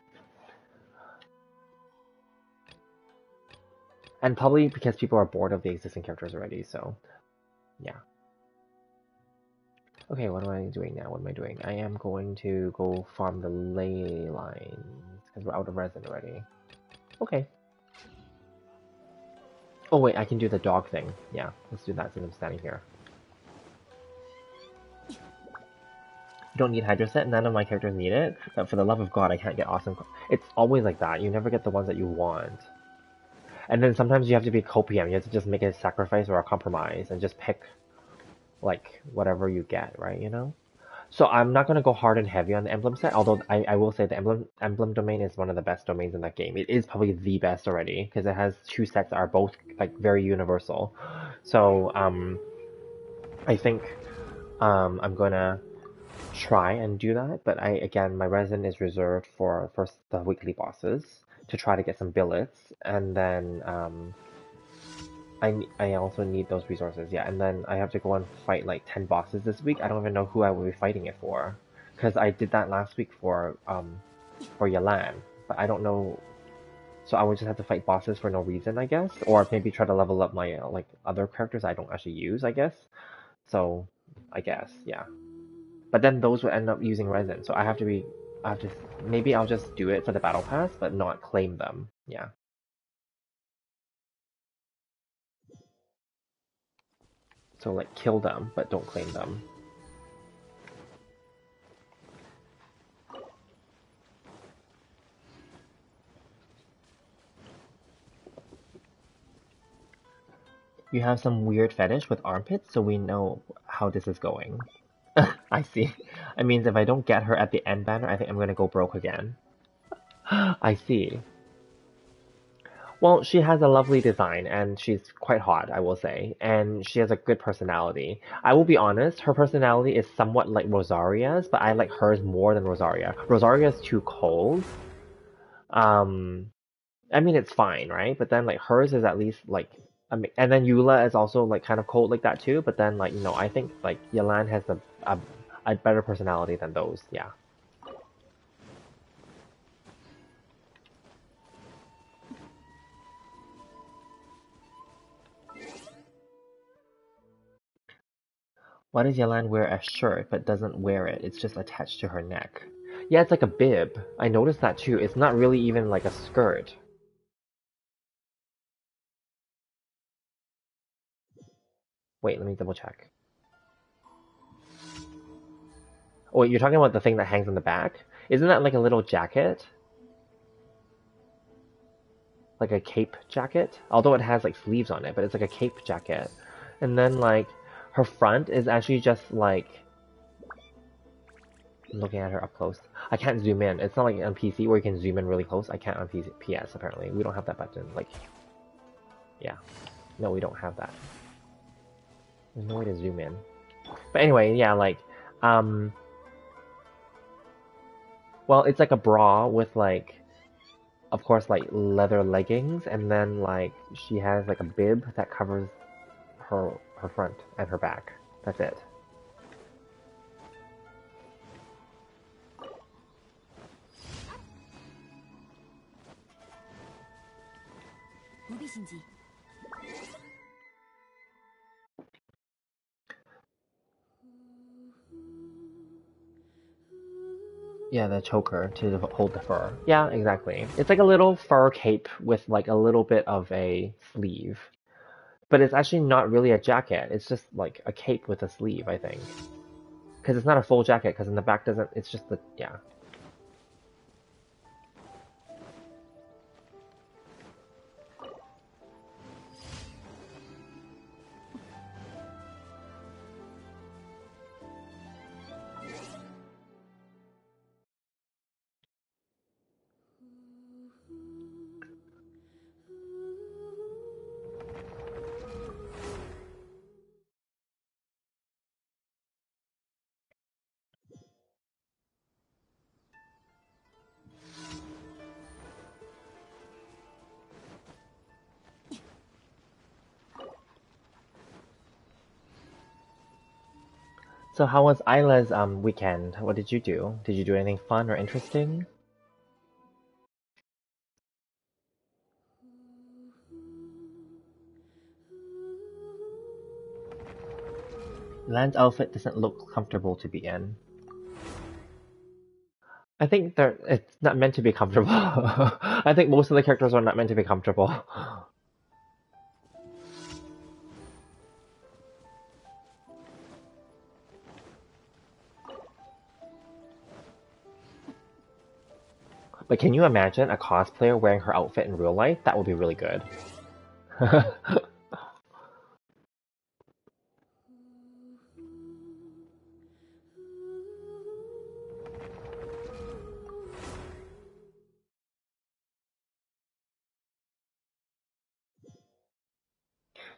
And probably because people are bored of the existing characters already, so yeah. Okay, what am I doing now? What am I doing? I am going to go farm the ley lines, because we're out of resin already. Okay. Oh wait, I can do the dog thing. Yeah, let's do that since I'm standing here. You don't need Hydro set, none of my characters need it, but for the love of god, I can't get awesome. It's always like that, you never get the ones that you want. And then sometimes you have to be copium, you have to just make a sacrifice or a compromise and just pick, like, whatever you get, right, you know? So I'm not gonna go hard and heavy on the emblem set, although I will say the emblem domain is one of the best domains in that game. It is probably the best already, because it has 2 sets that are both, like, very universal. So, I think, I'm gonna try and do that, but again my resin is reserved for first the weekly bosses to try to get some billets, and then I also need those resources, yeah. And then I have to go and fight like 10 bosses this week. I don't even know who I will be fighting it for, because I did that last week for Yalan, but I don't know. So I would just have to fight bosses for no reason, I guess, or maybe try to level up my like other characters I don't actually use, I guess. So I guess, yeah. But then those would end up using resin, so I have to maybe I'll just do it for the battle pass, but not claim them. Yeah. So like kill them, but don't claim them. You have some weird fetish with armpits, so we know how this is going. I see. It means if I don't get her at the end banner, I think I'm gonna go broke again. I see. Well, she has a lovely design, and she's quite hot, I will say, and she has a good personality. I will be honest, her personality is somewhat like Rosaria's, but I like hers more than Rosaria. Rosaria's too cold. Um, I mean, it's fine, right? But then like hers is at least like, I mean, and then Eula is also like kind of cold like that too. But then like I think like Yelan has a better personality than those. Yeah. Why does Yelan wear a shirt but doesn't wear it? It's just attached to her neck. Yeah, it's like a bib. I noticed that too. It's not really even like a skirt. Wait, let me double check. Oh, wait, you're talking about the thing that hangs on the back? Isn't that like a little jacket? Like a cape jacket? Although it has like sleeves on it, but it's like a cape jacket. And then like her front is actually just like, I'm looking at her up close. I can't zoom in. It's not like on PC where you can zoom in really close. I can't on PS apparently. We don't have that button. Like, yeah. No, we don't have that. There's no way to zoom in. But anyway, yeah, like, well, it's like a bra with like, of course, like leather leggings, and then like she has like a bib that covers her front and her back. That's it. Yeah, the choker to hold the fur. Yeah, exactly. It's like a little fur cape with like a little bit of a sleeve. But it's actually not really a jacket. It's just like a cape with a sleeve, I think. Because it's not a full jacket, because in the back doesn't, it's just the, yeah. So how was Isla's weekend? What did you do? Did you do anything fun or interesting? Lan's outfit doesn't look comfortable to be in. I think it's not meant to be comfortable. I think most of the characters are not meant to be comfortable. But can you imagine a cosplayer wearing her outfit in real life? That would be really good.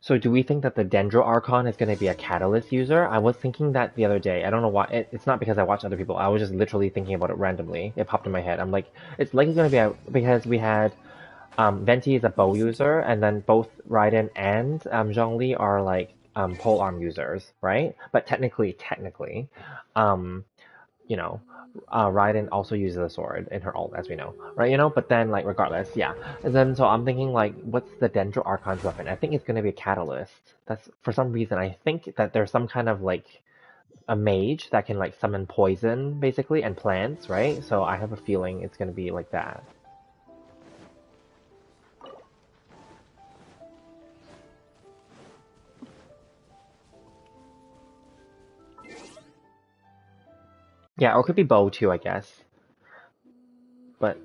So do we think that the Dendro Archon is going to be a Catalyst user? I was thinking that the other day. I don't know why. It's not because I watch other people. I was just literally thinking about it randomly. It popped in my head. I'm like, it's likely going to be because we had Venti is a bow user, and then both Raiden and Zhongli are like pole arm users, right? But technically, um, you know, Raiden also uses a sword in her ult, as we know, right? But then like regardless, yeah. And then so I'm thinking like, what's the Dendro Archon's weapon? I think it's gonna be a catalyst. That's for some reason I think that there's some kind of like a mage that can like summon poison basically and plants, right? So I have a feeling it's gonna be like that. Yeah, or it could be bow too, I guess. But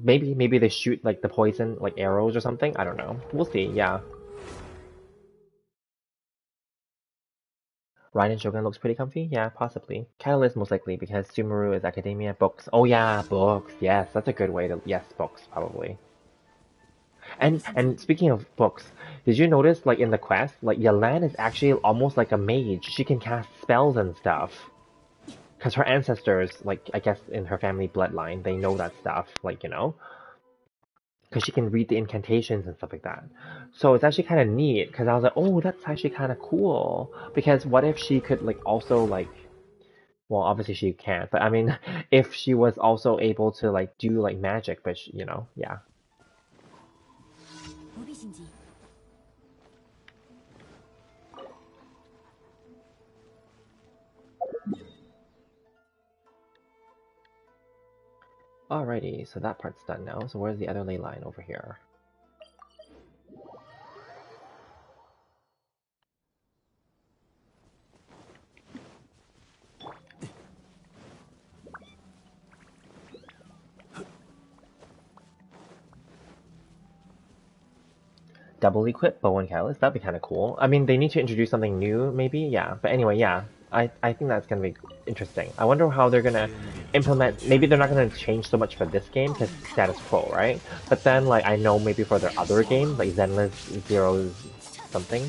maybe they shoot like the poison like arrows or something. I don't know. We'll see. Yeah. Raiden Shogun looks pretty comfy. Yeah, possibly. Catalyst most likely because Sumeru is academia books. Oh yeah, books. Yes, that's a good way to. Yes, books probably. And speaking of books, did you notice like in the quest, like Yalan is actually almost like a mage. She can cast spells and stuff. Because her ancestors, like I guess in her family bloodline, they know that stuff. Like because she can read the incantations and stuff like that. So it's actually kind of neat because I was like, oh, that's actually kind of cool. Because what if she could like also like, well, obviously she can't, but I mean, if she was also able to like do like magic, but yeah. Alrighty, so that part's done now. So where's the other ley line over here? Double equip bow and catalyst, that'd be kind of cool. I mean, they need to introduce something new, maybe, yeah. But anyway, yeah, I think that's gonna be interesting. I wonder how they're gonna implement. Maybe they're not gonna change so much for this game because status quo, right? But then, like, I know maybe for their other games, like Zenless Zero something,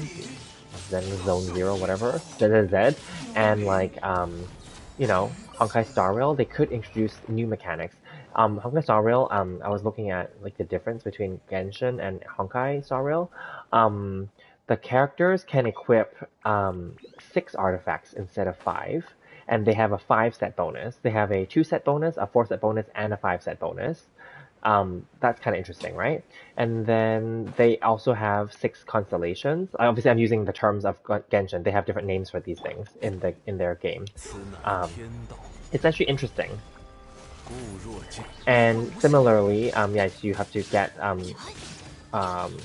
Zenless Zone Zero, whatever, ZZZ, and like Honkai Star Rail, they could introduce new mechanics. Honkai Star Rail, I was looking at like the difference between Genshin and Honkai Star Rail. Um, the characters can equip 6 artifacts instead of 5, and they have a 5 set bonus. They have a 2 set bonus, a 4 set bonus, and a 5 set bonus. That's kind of interesting, right? And then they also have 6 constellations. Obviously, I'm using the terms of Genshin. They have different names for these things in their game. It's actually interesting. And similarly, yes, you have to get um,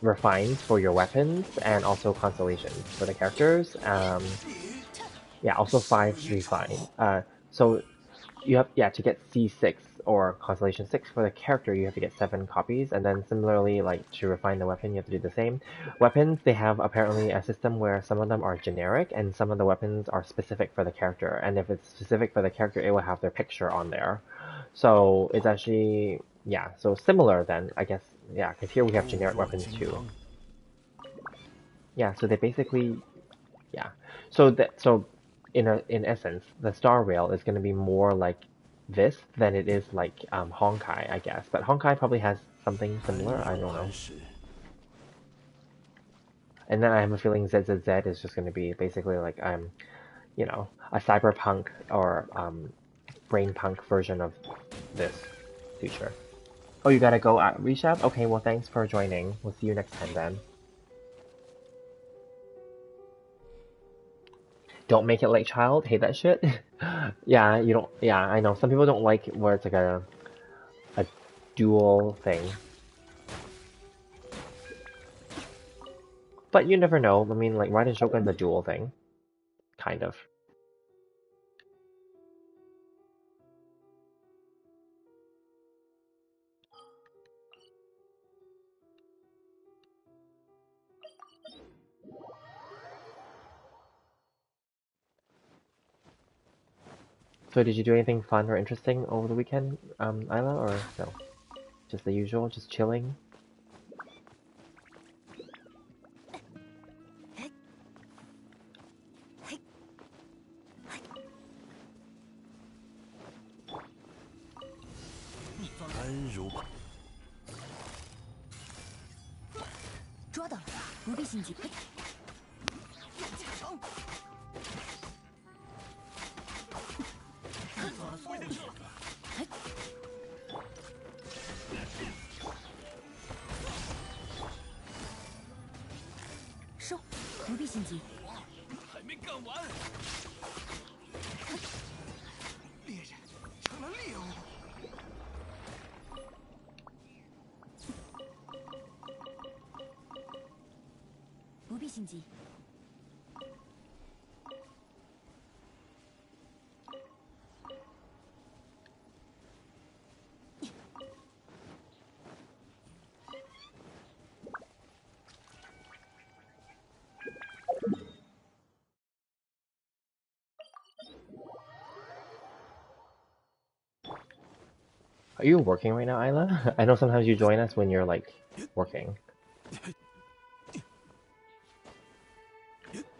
refines for your weapons and also constellations for the characters. Yeah, also 5 refine. So you have to get C6 or Constellation 6 for the character. You have to get 7 copies, and then similarly, like to refine the weapon, you have to do the same. Weapons, they have apparently a system where some of them are generic, and some of the weapons are specific for the character. And if it's specific for the character, it will have their picture on there. So it's actually so similar then, I guess. Yeah, because here we have generic weapons too. Yeah, so they basically yeah. So in essence, the Star Rail is going to be more like this than it is like Honkai, I guess. But Honkai probably has something similar. I don't know. And then I have a feeling ZZZ is just going to be basically like a cyberpunk or brain punk version of this future. Oh, you gotta go at Reshab? Okay, well thanks for joining. We'll see you next time then. Don't make it like child. Hate that shit. Yeah, you don't. Yeah, I know. Some people don't like where it's like a dual thing. But you never know. I mean, like Raiden Shogun's a dual thing, kind of. So did you do anything fun or interesting over the weekend, Isla, or no? Just the usual, just chilling. 必心急。收，不必心急。还没干完。猎人成了猎物。不必心急。Are you working right now, Isla? I know sometimes you join us when you're like working.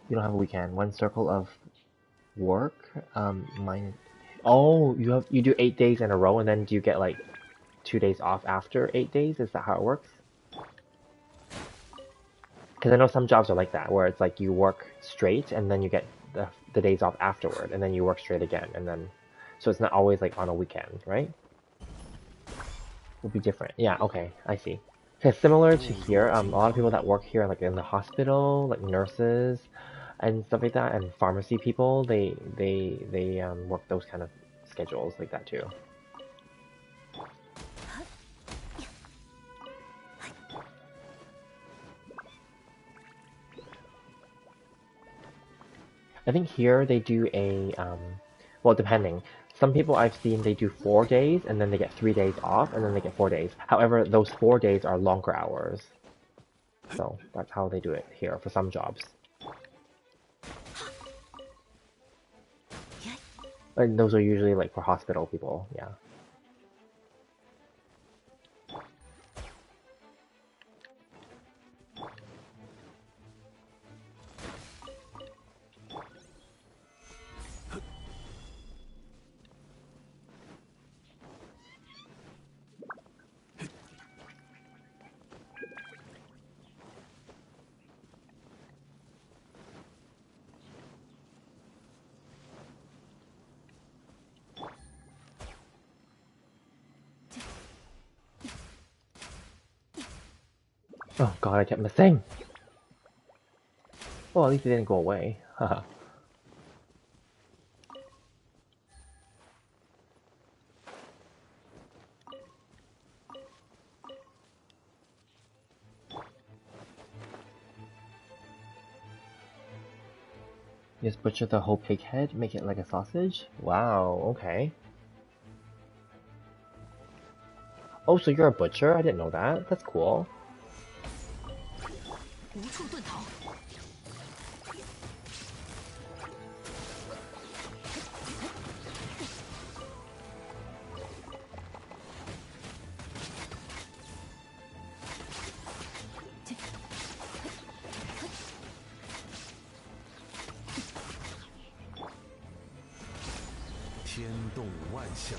You don't have a weekend. One circle of work. Mine. Oh, you do 8 days in a row, and then do you get like 2 days off after 8 days? Is that how it works? Because I know some jobs are like that, where it's like you work straight, and then you get the days off afterward, and then you work straight again, and then so it's not always like on a weekend, right? Would be different. Yeah. Okay, I see. Because similar to here, a lot of people that work here, like in the hospital, like nurses and stuff like that, and pharmacy people, they work those kind of schedules like that too. I think here they do a well, depending. Some people I've seen they do 4 days and then they get 3 days off and then they get 4 days. However, those 4 days are longer hours. So that's how they do it here for some jobs. And those are usually like for hospital people, yeah. Oh god, I kept missing! Well, at least it didn't go away. Haha. Just butcher the whole pig head, make it like a sausage? Wow, okay. Oh, so you're a butcher? I didn't know that. That's cool. 无处遁逃。天动万象。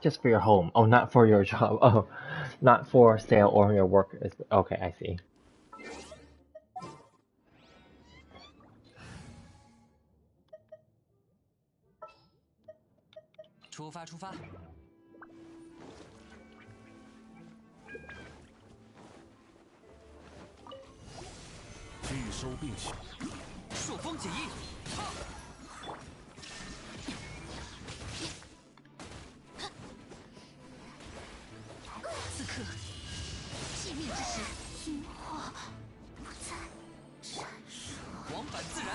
Just for your home. Oh, not for your job. Oh, not for sale or your work. Okay, I see. 出发，出发！拒收并取。朔风解翼，此刻，寂灭之时，萤火不再闪烁。往返自然。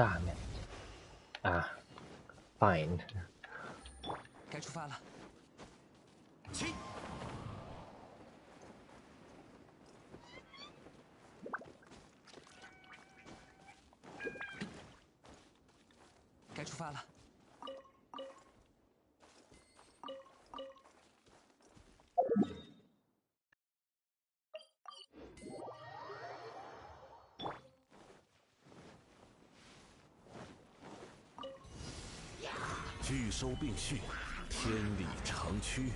Ah, missed. Ah, fine. 该出发了。起！该出发了。拒收并蓄，天理长驱。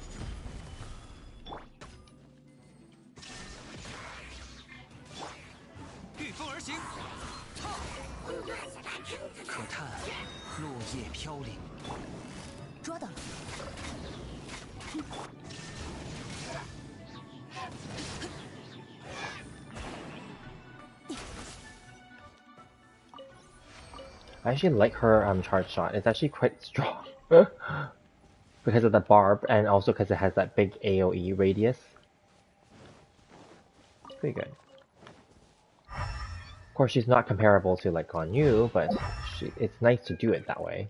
御风而行。可叹落叶飘零。抓到了。I actually like her charge shot. It's actually quite strong because of the barb and also because it has that big AoE radius. It's pretty good. Of course, she's not comparable to like Guan Yu, but it's nice to do it that way.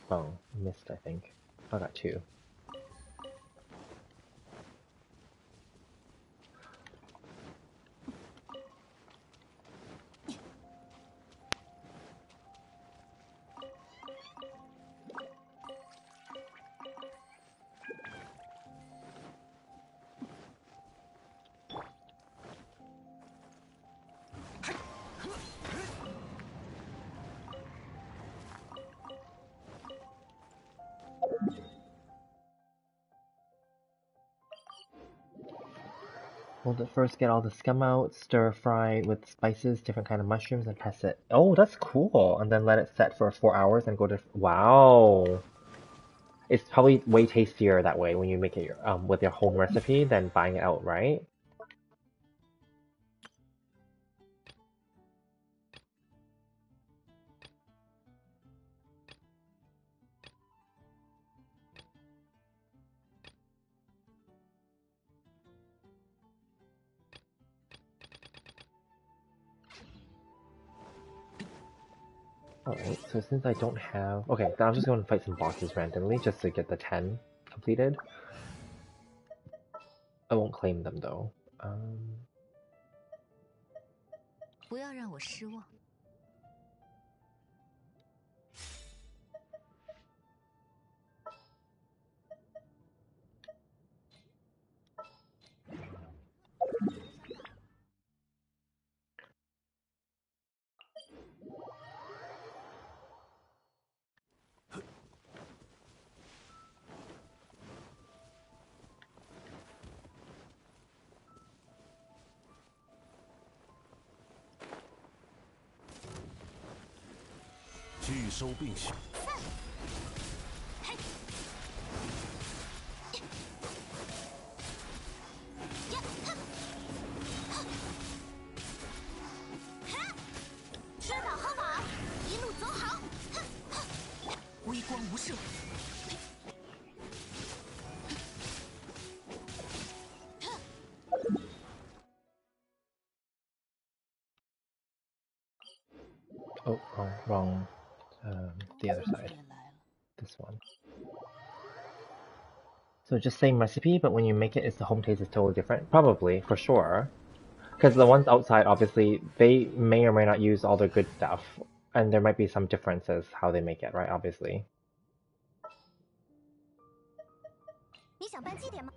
Oh, missed, I think. I got 2. We'll first get all the scum out, stir fry with spices, different kind of mushrooms, and test it. Oh, that's cool! And then let it set for 4 hours and go to... Wow! It's probably way tastier that way when you make it with your home recipe than buying it out, right? Alright, so since I don't have... Okay, then I'm just going to fight some bosses randomly just to get the 10 completed. I won't claim them though. 不要让我失望。拒收并蓄。吃饱喝饱，一路走好。微光无射。Oh, wrong. The other side. This one. So just same recipe, but when you make it, the home taste is totally different? Probably, for sure. Because the ones outside, obviously, they may or may not use all the good stuff, and there might be some differences how they make it, right? Obviously. 你想办祭典吗？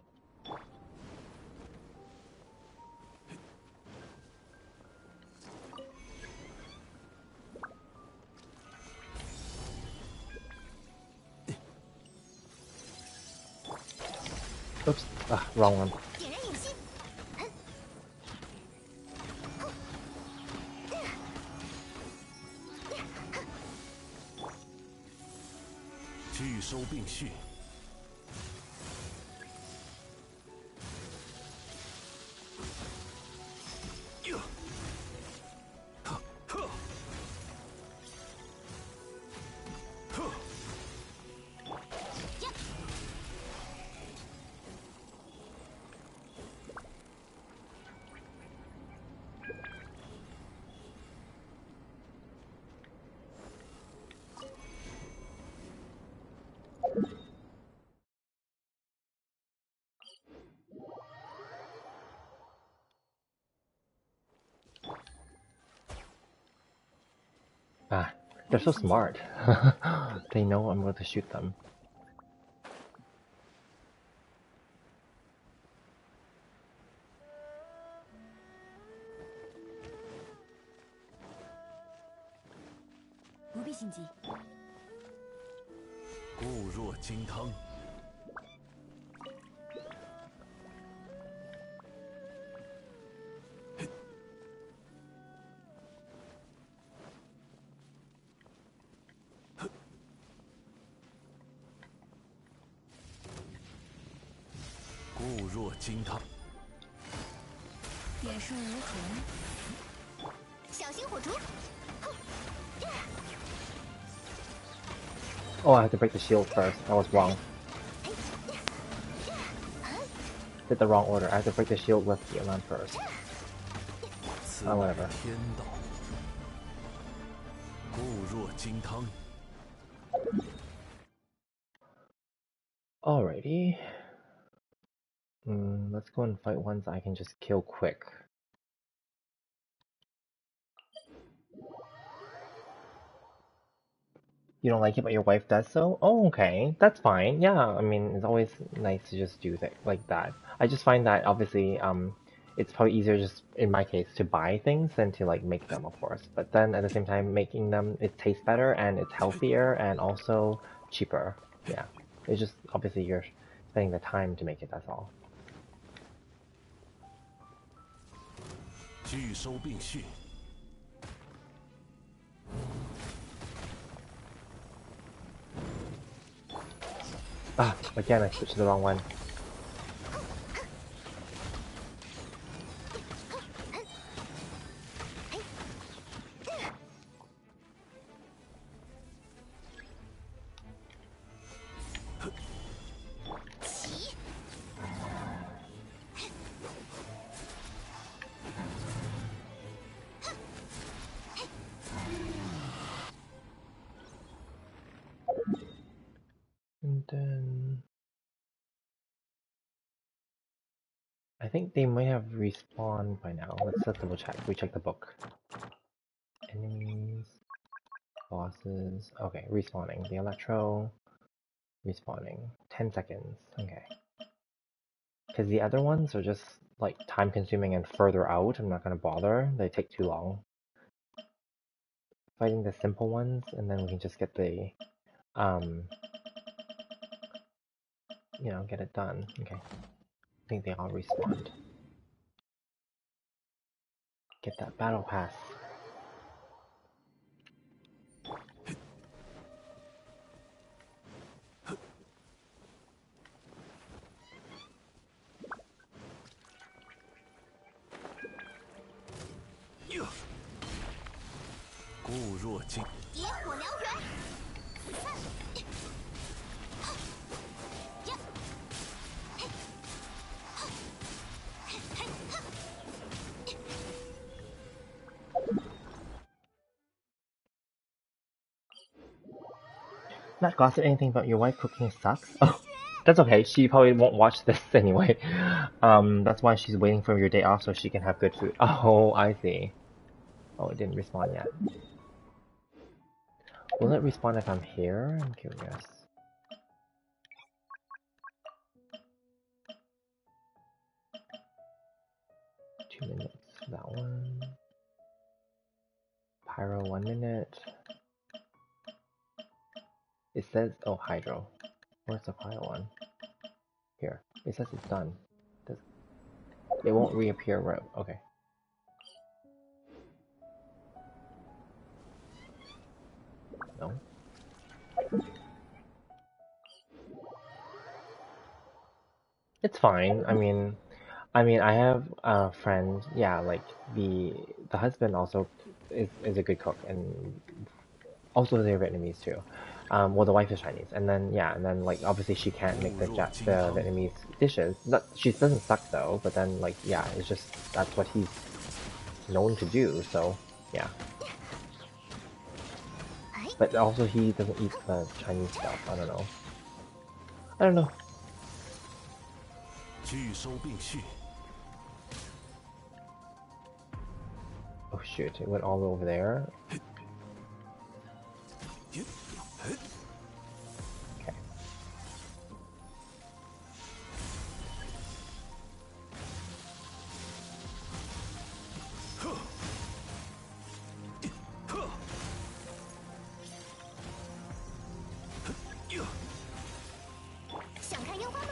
Oops, wrong one. 点燃引吸。拒收并蓄。They're so smart. They know I'm going to shoot them. Oh, I have to break the shield first. I was wrong. Did the wrong order. I have to break the shield with the alarm first. Oh, whatever. Alrighty. Let's go and fight ones I can just kill quick. You don't like it, but your wife does so? Oh, okay. That's fine. Yeah, I mean, it's always nice to just do things like that. I just find that, obviously, it's probably easier just, in my case, to buy things than to, like, make them, of course. But then, at the same time, making them, it tastes better, and it's healthier, and also cheaper. Yeah. It's just, obviously, you're spending the time to make it, that's all. Ah, again, I switched to the wrong one. And then... I think they might have respawned by now. Let's double check. We check the book. Enemies, bosses. Okay, respawning. The Electro, respawning. 10 seconds. Okay. Because the other ones are just like time consuming and further out. I'm not gonna bother. They take too long. Fighting the simple ones, and then we can just get the, you know, get it done. Okay. I think they all respawned. Get that battle pass. Not gossip anything about your wife cooking sucks? Oh, that's okay. She probably won't watch this anyway. That's why she's waiting for your day off so she can have good food. Oh, I see. Oh, it didn't respawn yet. Will it respawn if I'm here? I'm curious. Two minutes for that one. Pyro 1 minute. It says, oh, Hydro. Where's the Pyro one? Here. It says it's done. It won't reappear, right? Okay. No? It's fine. I have a friend, yeah, like the husband also is a good cook, and also they're Vietnamese too. Well, the wife is Chinese, and then yeah, and then like obviously she can't make the Vietnamese dishes. Not, she doesn't suck though, but then like yeah, it's just that's what he's known to do. So yeah. But also he doesn't eat the Chinese stuff. I don't know. I don't know. Oh shoot! It went all over there. 想看烟花吗？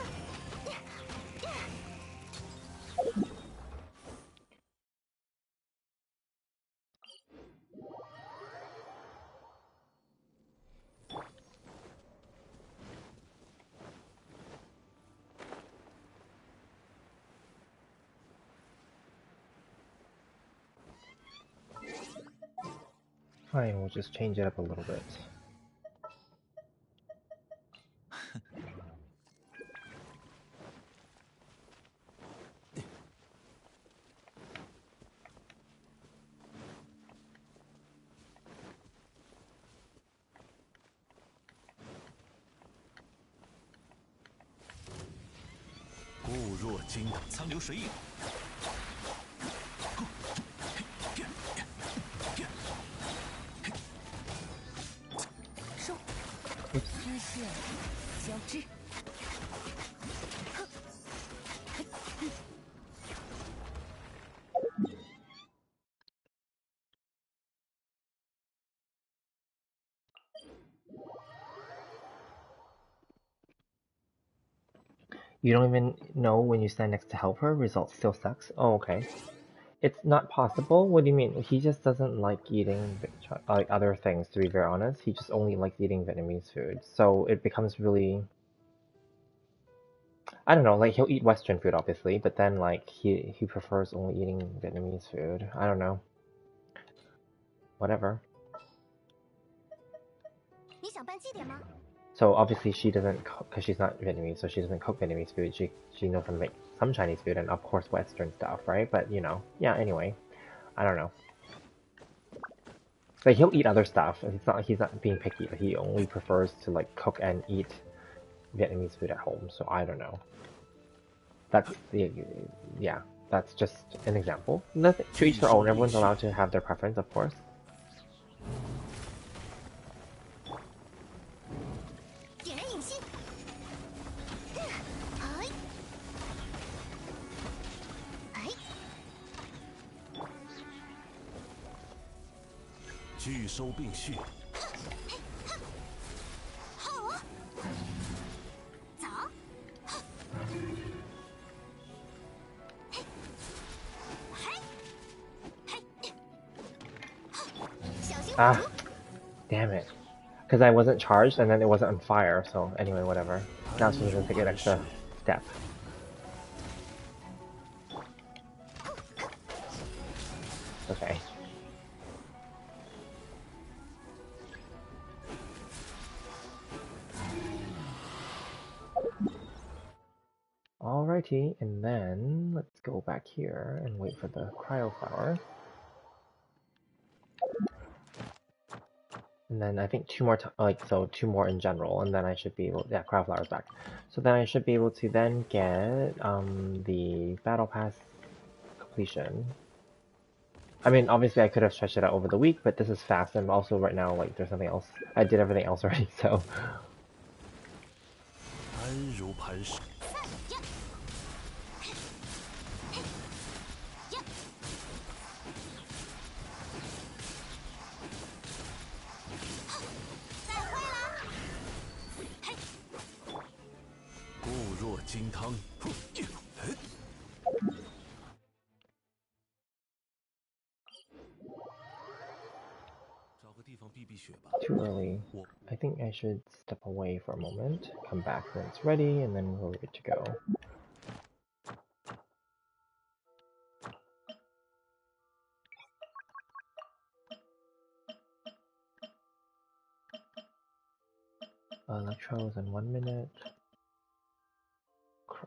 Fine, we'll just change it up a little bit. 固若金汤，苍流水影。收，知识交织。 You don't even know when you stand next to help her, result still sucks? Oh, okay. It's not possible? What do you mean? He just doesn't like eating like other things, to be very honest. He just only likes eating Vietnamese food. So it becomes really... I don't know, like he'll eat Western food obviously, but then like he prefers only eating Vietnamese food. I don't know. Whatever. 你想办祭典吗？ So obviously she doesn't cook, because she's not Vietnamese, so she doesn't cook Vietnamese food. She knows how to make some Chinese food and of course Western stuff, right? But you know, yeah. Anyway, I don't know. Like he'll eat other stuff. He's not being picky. But he only prefers to like cook and eat Vietnamese food at home. So I don't know. That's the yeah. That's just an example. Nothing, to each their own. Everyone's allowed to have their preference, of course. 点燃影星。哎，哎，拒收并蓄，好啊，走。嘿，嘿，小心火 Ah, 烛。 damn it. Because I wasn't charged and then it wasn't on fire. So anyway, whatever. Now she's gonna take an extra step. Okay. Alrighty, and then let's go back here and wait for the cryo flower. And then I think two more, two more in general, and then I should be able, yeah, cryo flower's back. So then I should be able to then get the battle pass completion. I mean, obviously I could have stretched it out over the week, but this is fast, and also right now, like, there's nothing else. I did everything else already, so. 安如磐石。呀，呀，再会啦。嘿，固若金汤，哼找个地方避避雪吧。 Too early. I think I should step away for a moment, come back when it's ready, and then we're good to go. Electro is in 1 minute.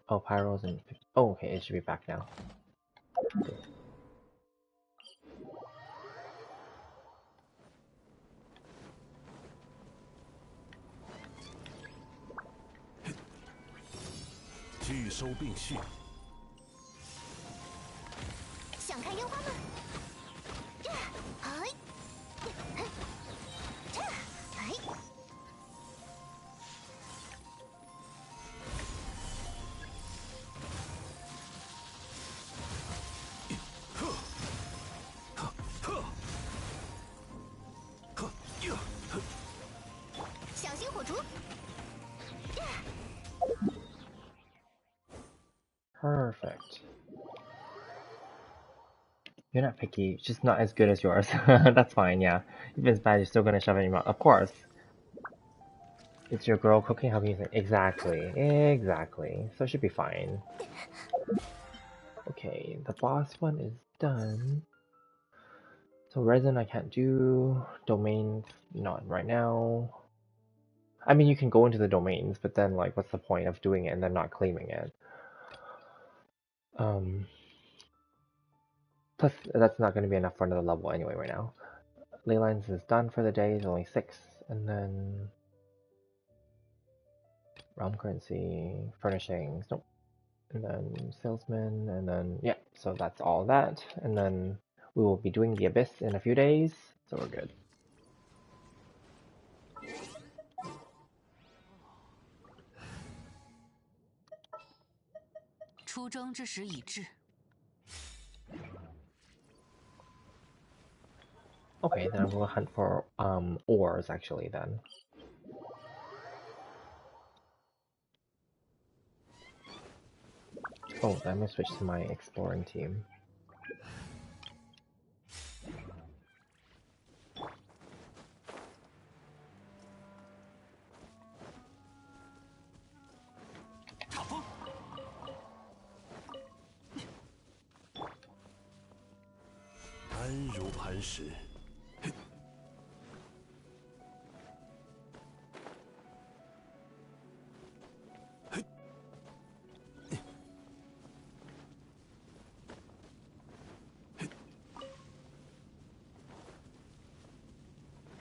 Oh, Pyro is in 50. Oh, okay, it should be back now. Good. 拒收并蓄，想看烟花吗？哎，哎，哎， Perfect. You're not picky, it's just not as good as yours. That's fine, yeah. If it's bad, you're still gonna shove it in your mouth. Of course. It's your girl cooking, how can you say? Exactly. Exactly. So it should be fine. Okay, the boss one is done. So resin I can't do. Domains, not right now. I mean, you can go into the domains, but then, like, what's the point of doing it and then not claiming it? Plus, that's not going to be enough for another level anyway right now. Ley lines is done for the day, it's only 6. And then... realm currency, furnishings, nope. And then salesman, and then, yeah, so that's all that. And then we will be doing the Abyss in a few days, so we're good. Okay, then I'm gonna hunt for ores actually then. Oh, I'm gonna switch to my exploring team.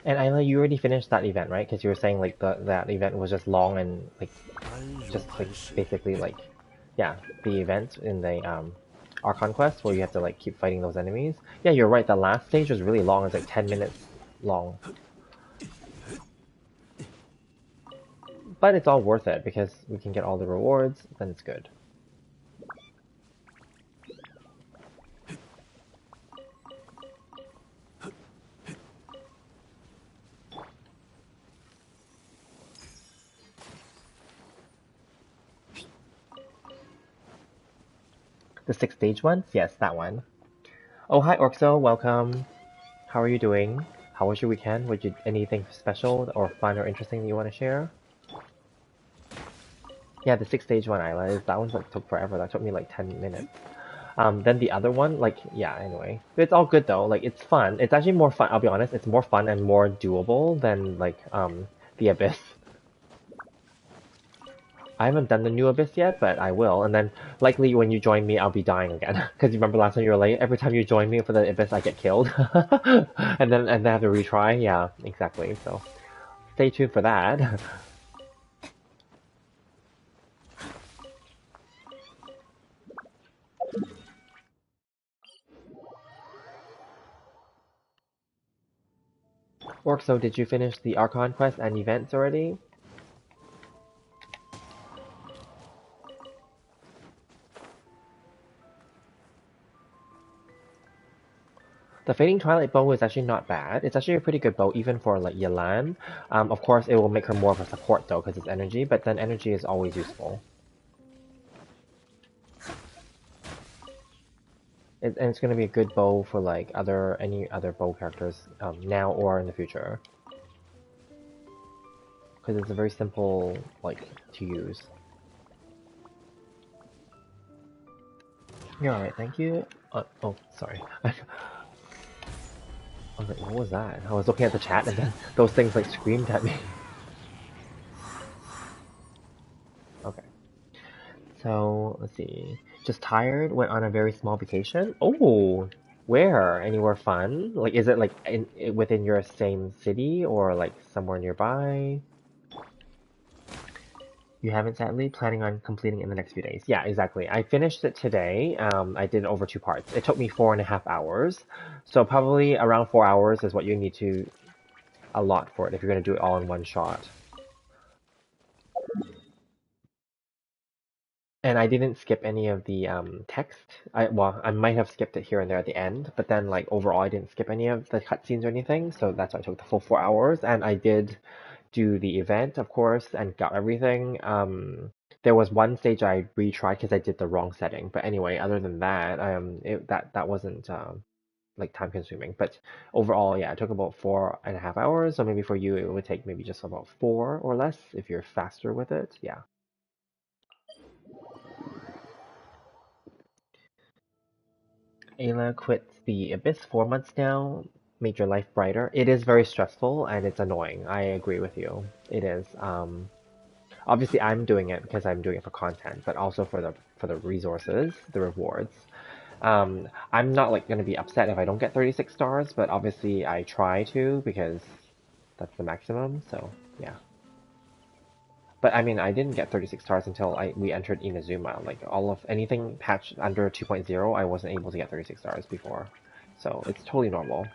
And Ayla, you already finished that event, right? Because you were saying like that event was just long and like just like basically like yeah, the event in the Archon quest where you have to like keep fighting those enemies. Yeah, you're right. The last stage was really long. It's like 10 minutes long. But it's all worth it because we can get all the rewards, then it's good. The 6 stage ones? Yes, that one. Oh, hi Orxo, welcome. How are you doing? How was your weekend? Was you anything special or fun or interesting that you want to share? Yeah, the 6 stage one, Isla, is that one like took forever. That took me like 10 minutes. Then the other one, like, yeah, anyway. It's all good though, like, it's fun. It's actually more fun, I'll be honest, it's more fun and more doable than, like, the Abyss. I haven't done the new Abyss yet, but I will, and then likely when you join me, I'll be dying again. Because you remember last time you were late, every time you join me for the Abyss, I get killed. and then I have to retry, yeah, exactly, so stay tuned for that. Orxo, did you finish the Archon quest and events already? The Fading Twilight bow is actually not bad. It's actually a pretty good bow, even for like Yelan. Of course, it will make her more of a support though, because it's energy, but then energy is always useful. And it's going to be a good bow for like any other bow characters now or in the future. Because it's a very simple, like, to use. You're alright, thank you. Oh, sorry. I was like, what was that? I was looking at the chat and then those things like screamed at me. Okay. So, let's see. Just tired, went on a very small vacation. Oh, where? Anywhere fun? Like, is it like within your same city or like somewhere nearby? You haven't sadly, planning on completing it in the next few days. Yeah, exactly. I finished it today. I did it over 2 parts. It took me 4.5 hours. So probably around 4 hours is what you need to allot for it if you're going to do it all in one shot. And I didn't skip any of the text. Well, I might have skipped it here and there at the end, but then like overall I didn't skip any of the cutscenes or anything, so that's why I took the full 4 hours. And I did do the event, of course, and got everything. There was one stage I retried because I did the wrong setting. But anyway, other than that, that wasn't like time consuming. But overall, yeah, it took about 4.5 hours. So maybe for you, it would take maybe just about four or less if you're faster with it. Yeah. Ayla quit the Abyss 4 months now. Made your life brighter. It is very stressful and it's annoying. I agree with you. It is. Obviously, I'm doing it because I'm doing it for content, but also for the resources, the rewards. I'm not like gonna be upset if I don't get 36 stars, but obviously I try to because that's the maximum. So yeah. But I mean, I didn't get 36 stars until we entered Inazuma. Like all of anything patched under 2.0, I wasn't able to get 36 stars before. So it's totally normal.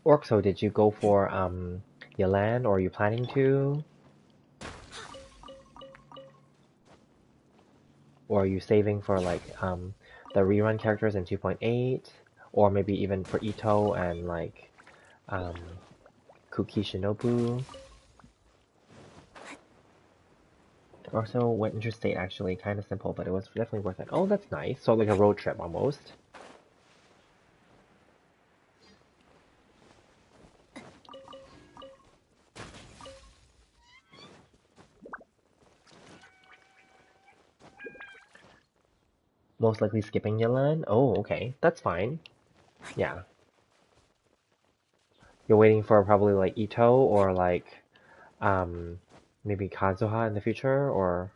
Orkso, did you go for Yelan or are you planning to? Or are you saving for like the rerun characters in 2.8? Or maybe even for Ito and like um Kuki Shinobu? Also went interstate actually, kind of simple, but it was definitely worth it. Oh, that's nice. So like a road trip almost. Most likely skipping Yelan? Oh, okay. That's fine. Yeah. You're waiting for probably like Ito or like um maybe Kazuha in the future or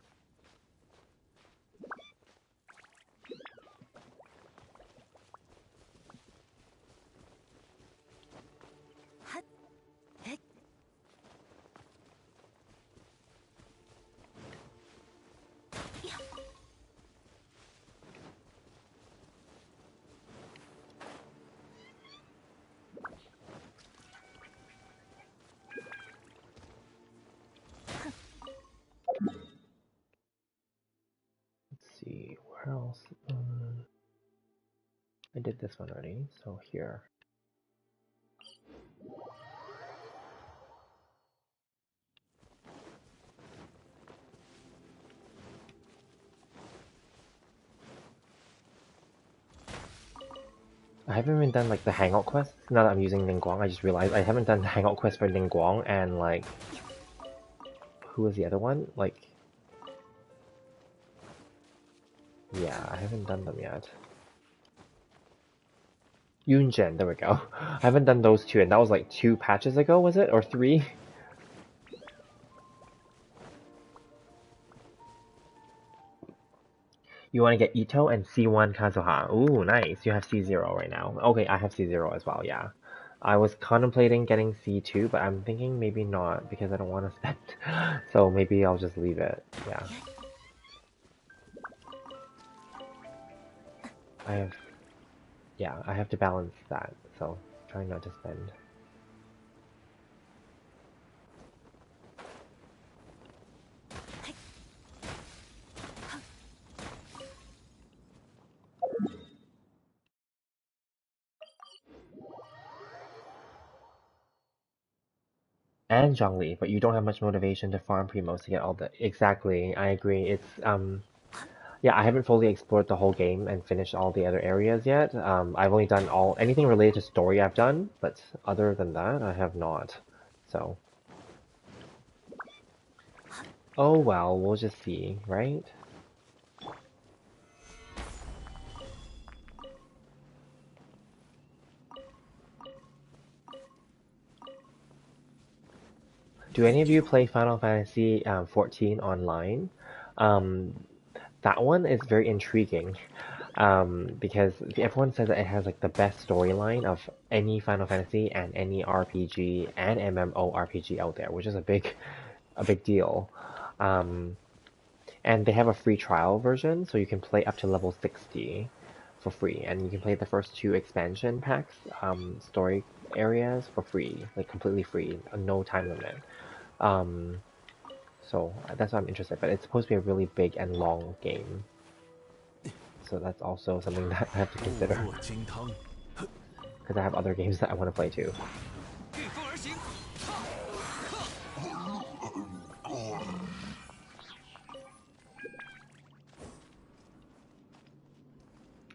let's see, where else? I did this one already, so here. I haven't even done like the hangout quest. Now that I'm using Ningguang, I just realized I haven't done the hangout quest for Ningguang and like who was the other one? Like yeah, I haven't done them yet. Yunjin, there we go. I haven't done those two, and that was like 2 patches ago, was it? Or 3? You want to get Ito and C1 Kazuha. Ooh, nice. You have C0 right now. Okay, I have C0 as well, yeah. I was contemplating getting C2, but I'm thinking maybe not because I don't want to spend. So maybe I'll just leave it. Yeah. I have, yeah, I have to balance that. So trying not to spend. And Zhongli, but you don't have much motivation to farm Primos to get all the. Exactly, I agree. It's yeah, I haven't fully explored the whole game and finished all the other areas yet. I've only done anything related to story I've done, but other than that, I have not. So, oh well, we'll just see, right? Do any of you play Final Fantasy 14 online? Um, that one is very intriguing because everyone says that it has like the best storyline of any Final Fantasy and any RPG and MMORPG out there, which is a big deal. Um, and they have a free trial version, so you can play up to level 60. for free, and you can play the first 2 expansion packs, story areas for free, like completely free, no time limit. Um, so that's why I'm interested, but it's supposed to be a really big and long game. So that's also something that I have to 固 consider, 若金汤， because I have other games that I want to play too. 御风而行。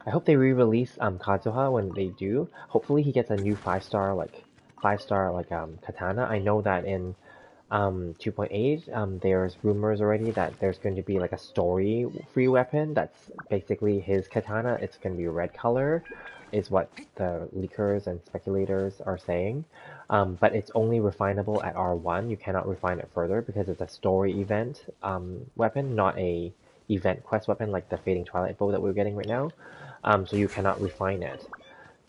I hope they re-release Kazuha when they do. Hopefully he gets a new 5-star katana. I know that in 2.8 there's rumors already that there's going to be like a story free weapon that's basically his katana. It's going to be red color, is what the leakers and speculators are saying. But it's only refinable at R1. You cannot refine it further because it's a story event weapon, not a event quest weapon like the Fading Twilight bow that we're getting right now. So you cannot refine it.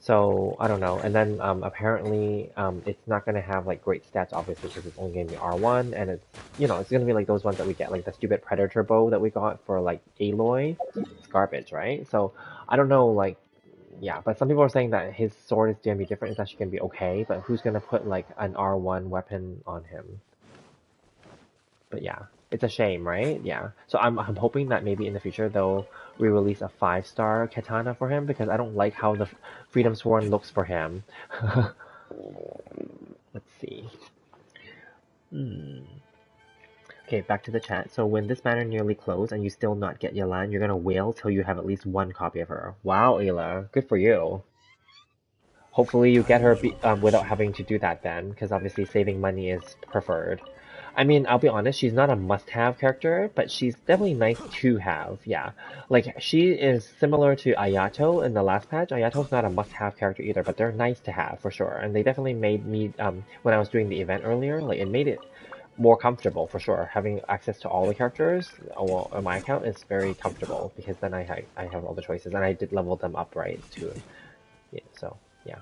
So I don't know. And then apparently it's not gonna have like great stats, obviously, because it's only gonna be R1, and it's gonna be like those ones that we get, like the stupid Predator bow that we got for like Aloy. It's garbage, right? So I don't know, like, yeah. But some people are saying that his sword is gonna be different. It's actually gonna be okay, but who's gonna put like an R1 weapon on him? But yeah, it's a shame, right? Yeah. So I'm hoping that maybe in the future they'll re-release a 5-star katana for him, because I don't like how the Freedom Sworn looks for him. Let's see. Okay, back to the chat. So when this banner nearly closed and you still not get Yalan, you're gonna wail till you have at least 1 copy of her. Wow, Ayla, good for you. Hopefully you get 安 her 如磐 without 石， having to do that then, because obviously saving money is preferred. I mean, I'll be honest, she's not a must-have character, but she's definitely nice to have, yeah. Like, she is similar to Ayato in the last patch. Ayato's not a must-have character either, but they're nice to have, for sure. And they definitely made me, when I was doing the event earlier, like, it made it more comfortable, for sure. Having access to all the characters, well, on my account, is very comfortable, because then I have all the choices, and I did level them up, right, too. Yeah, so, yeah.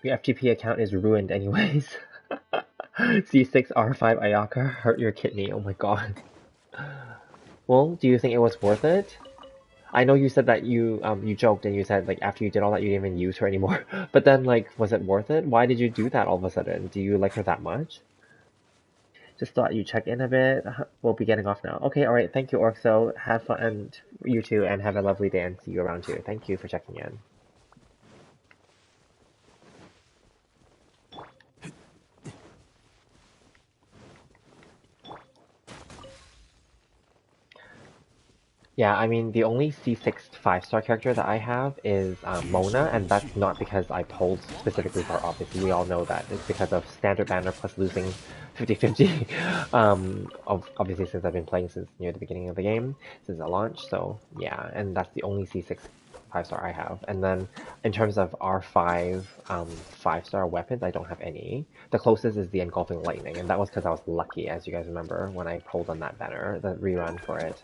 Your FTP account is ruined anyways. C6 R5 Ayaka hurt your kidney. Oh my god. Well, do you think it was worth it? I know you said that you joked and you said like after you did all that you didn't even use her anymore. But then like was it worth it? Why did you do that all of a sudden? Do you like her that much? Just thought you'd check in a bit. We'll be getting off now. Okay, alright, thank you Orxo. Have fun, and you too, and have a lovely day and see you around too. Thank you for checking in. Yeah, I mean, the only C6 5-star character that I have is Mona, and that's not because I pulled specifically for her, obviously. We all know that. It's because of standard banner plus losing 50-50. Obviously, since I've been playing since near the beginning of the game, since the launch, so yeah, and that's the only C6 5-star I have. And then in terms of R5 5-star weapons, I don't have any. The closest is the Engulfing Lightning, and that was because I was lucky, as you guys remember, when I pulled on that banner, the rerun for it.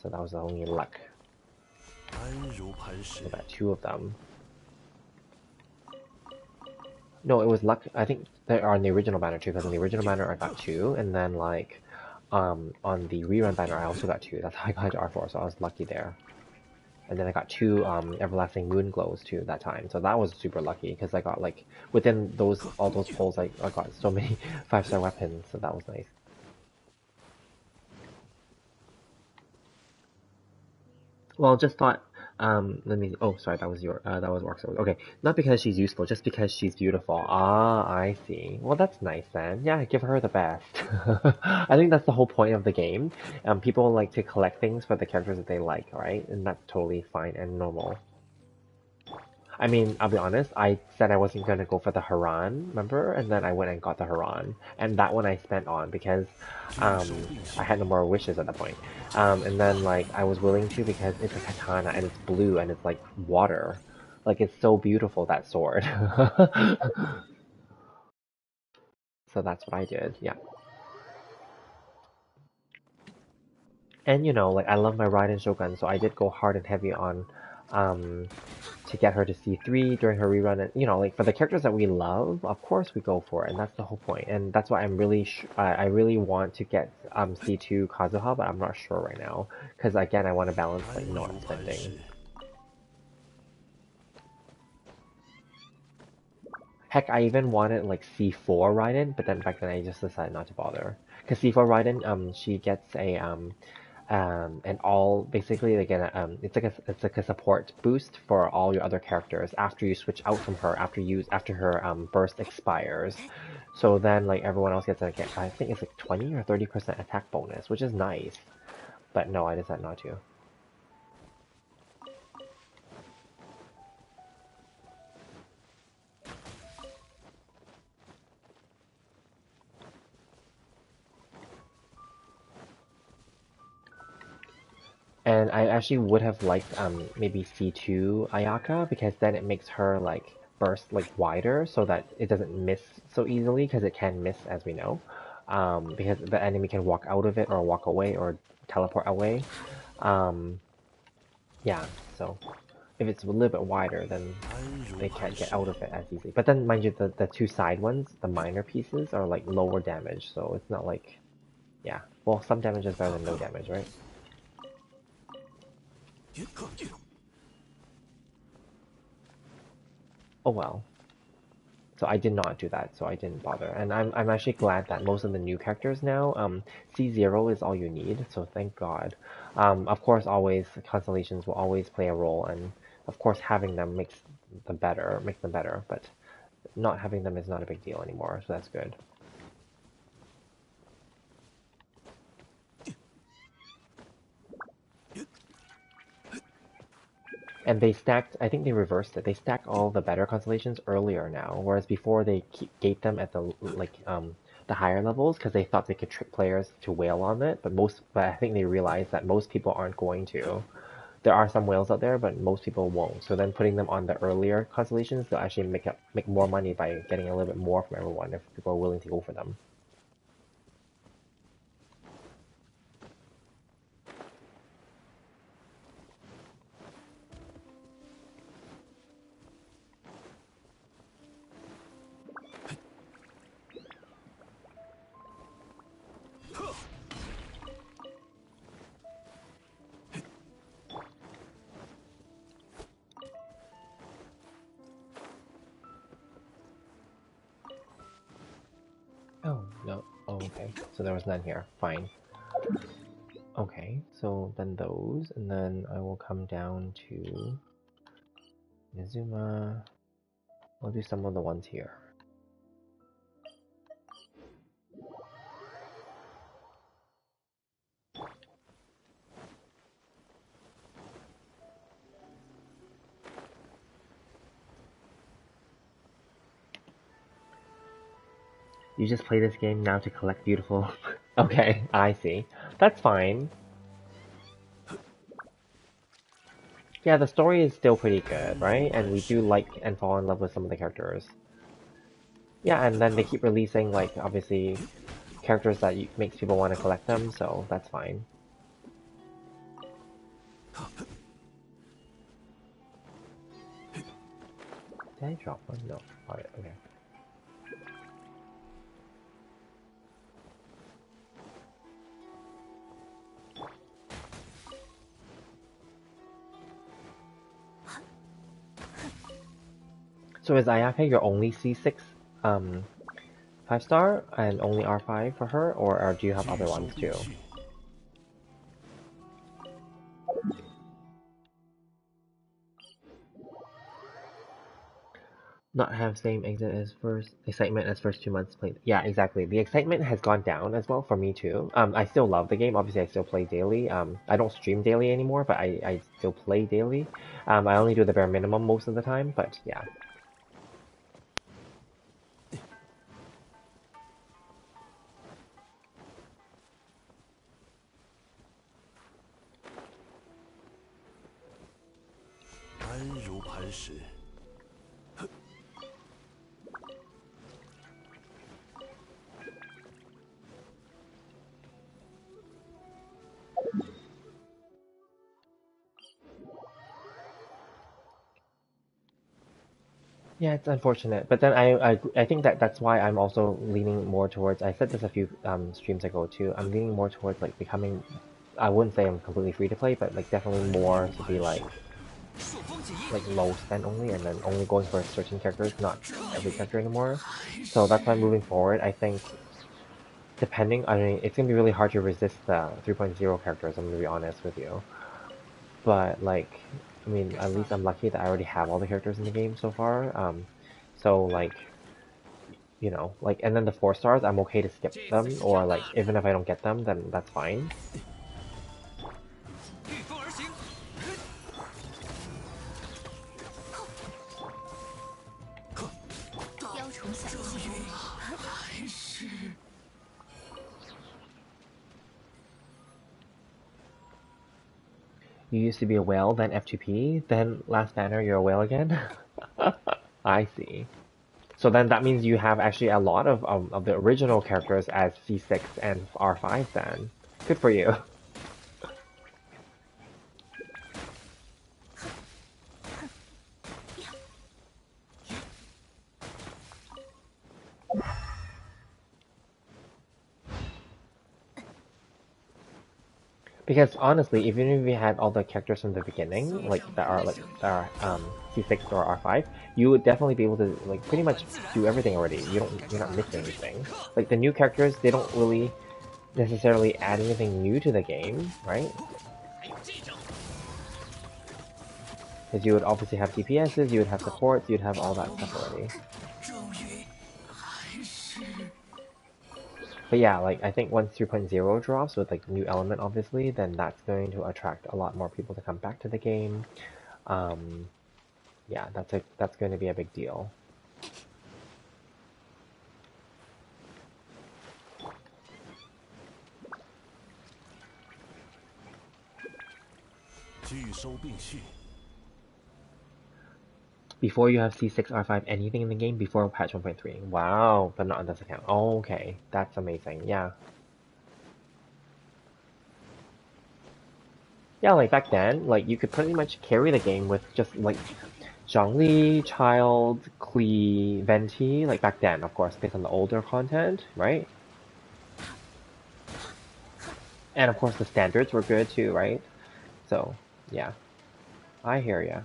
So that was the only luck. 安如磐石 I got 2 of them. No, it was luck. I think they are on the original banner too, because on the original banner I got 2, and then like, on the rerun banner I also got 2. That's how I got to R4, so I was lucky there. And then I got 2 Everlasting Moon Glows too that time, so that was super lucky, because I got like, within all those pulls I got so many 5-star weapons, so that was nice. Well, just thought, let me, oh, sorry, that was that was Orc. Okay, not because she's useful, just because she's beautiful. Ah, I see. Well, that's nice then. Yeah, give her the best. I think that's the whole point of the game. People like to collect things for the characters that they like, right? And that's totally fine and normal. I mean, I'll be honest, I said I wasn't gonna go for the Haran, remember? And then I went and got the Haran. And that one I spent on because I had no more wishes at that point. And then like I was willing to because it's a katana and it's blue and it's like water. Like it's so beautiful, that sword. So that's what I did, yeah. And like I love my Raiden Shogun, so I did go hard and heavy on to get her to C3 during her rerun. And, you know, like for the characters that we love, of course we go for it, and that's the whole point. And that's why I'm really, I really want to get C2 Kazuha, but I'm not sure right now because again, I want to balance like 安如 not 磐 spending. 石， Heck, I even wanted like C4 Raiden, but then back then I just decided not to bother. Because C4 Raiden, she gets a an all basically like it's like a support boost for all your other characters after you switch out from her after her burst expires. So then like everyone else gets like I think it's like 20 or 30% attack bonus, which is nice. But no, I decided not to. And I actually would have liked maybe C2 Ayaka because then it makes her like burst like wider so that it doesn't miss so easily because it can miss as we know. Because the enemy can walk out of it or walk away or teleport away. Um, yeah, so if it's a little bit wider then 安如 they 磐 can't get 石， out of it as easily. But then mind you the two side ones, the minor pieces are like lower damage, so it's not like yeah. Well some damage is better than no damage, right? Oh well. So I did not do that, so I didn't bother. And I'm actually glad that most of the new characters now, C0 is all you need, so thank God. Of course, always constellations will always play a role, and of course having them makes them better. But not having them is not a big deal anymore, so that's good. And they stacked, I think they reversed it. They stack all the better constellations earlier now, whereas before they gate them at the the higher levels because they thought they could trick players to whale on it. But I think they realized that most people aren't going to. There are some whales out there, but most people won't. So then putting them on the earlier constellations, they'll actually make more money by getting a little bit more from everyone if people are willing to go for them. Oh, no. Oh, okay. So there was none here. Fine. Okay, so then those, and then I will come down to Mizuma. I'll do some of the ones here. You just play this game now to collect beautiful... Okay, I see. That's fine. Yeah, the story is still pretty good, right? And we do like and fall in love with some of the characters. Yeah, and then they keep releasing, like, obviously, characters that makes people want to collect them, so that's fine. Did I drop one? No. Alright, okay. So is Ayaka your only C6 5-star and only R5 for her, or do you have 拒 other 收 ones 并 too? 蓄， Not have same exit as first excitement as first 2 months played. Yeah, exactly. The excitement has gone down as well for me too. I still love the game. Obviously, I still play daily. I don't stream daily anymore, but I still play daily. I only do the bare minimum most of the time, but yeah. 安如磐石， Yeah, it's unfortunate, but then I think that that's why I'm also leaning more towards. I said this a few streams ago too. I'm leaning more towards like becoming. I wouldn't say I'm completely free to play, but like definitely 安如more to be 磐石，like low spend only, and then only going for certain characters, not every character anymore. So that's why moving forward, I think depending. I mean, it's gonna be really hard to resist the 3.0 characters. I'm gonna be honest with you, but like. I mean, at least I'm lucky that I already have all the characters in the game so far. So like like, and then the 4 stars, I'm okay to skip them, or like, even if I don't get them, then that's fine. You used to be a whale, then F2P, then last banner you're a whale again? I see. So then that means you have actually a lot of the original characters as C6 and R5 then. Good for you. Because honestly, even if you had all the characters from the beginning, like C6 or R5, you would definitely be able to like pretty much do everything already. You're not missing anything. Like the new characters, they don't really necessarily add anything new to the game, right? Because you would obviously have DPSs, you would have supports, you'd have all that stuff already. But yeah, like I think once 3.0 drops with like new element obviously, then that's going to attract a lot more people to come back to the game. Um, yeah, that's going to be a big deal. Before you have C6 R5 anything in the game before patch 1.3. Wow, but not on this account. Oh, okay, that's amazing. Yeah. Yeah, like back then, like you could pretty much carry the game with just like Zhongli, Child, Klee, Venti, like back then, of course, based on the older content, right? And of course the standards were good too, right? So, yeah. I hear ya.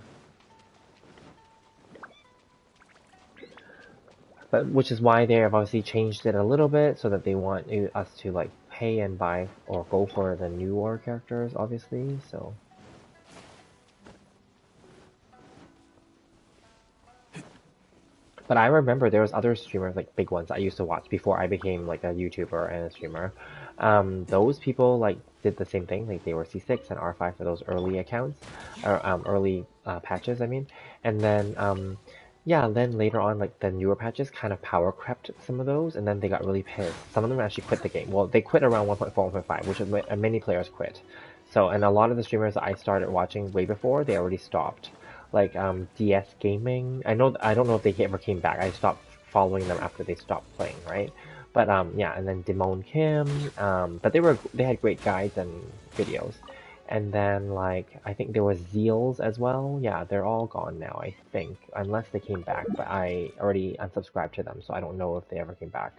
But which is why they have obviously changed it a little bit so that they want us to like pay and buy or go for the newer characters, obviously. So but I remember there was other streamers, like big ones I used to watch before I became like a YouTuber and a streamer. Those people like did the same thing. Like they were C6 and R5 for those early accounts, or early patches, I mean. And then yeah, then later on, like the newer patches kind of power crept some of those, and then they got really pissed. Some of them actually quit the game. Well, they quit around 1.4, 1.5, which is many players quit. So, and a lot of the streamers I started watching way before, they already stopped like DS Gaming. I don't know if they ever came back. I stopped following them after they stopped playing, right? But yeah, and then Demone Kim. But they had great guides and videos. And then like I think there was Zeals as well. Yeah, they're all gone now, I think, unless they came back. But I already unsubscribed to them, so I don't know if they ever came back.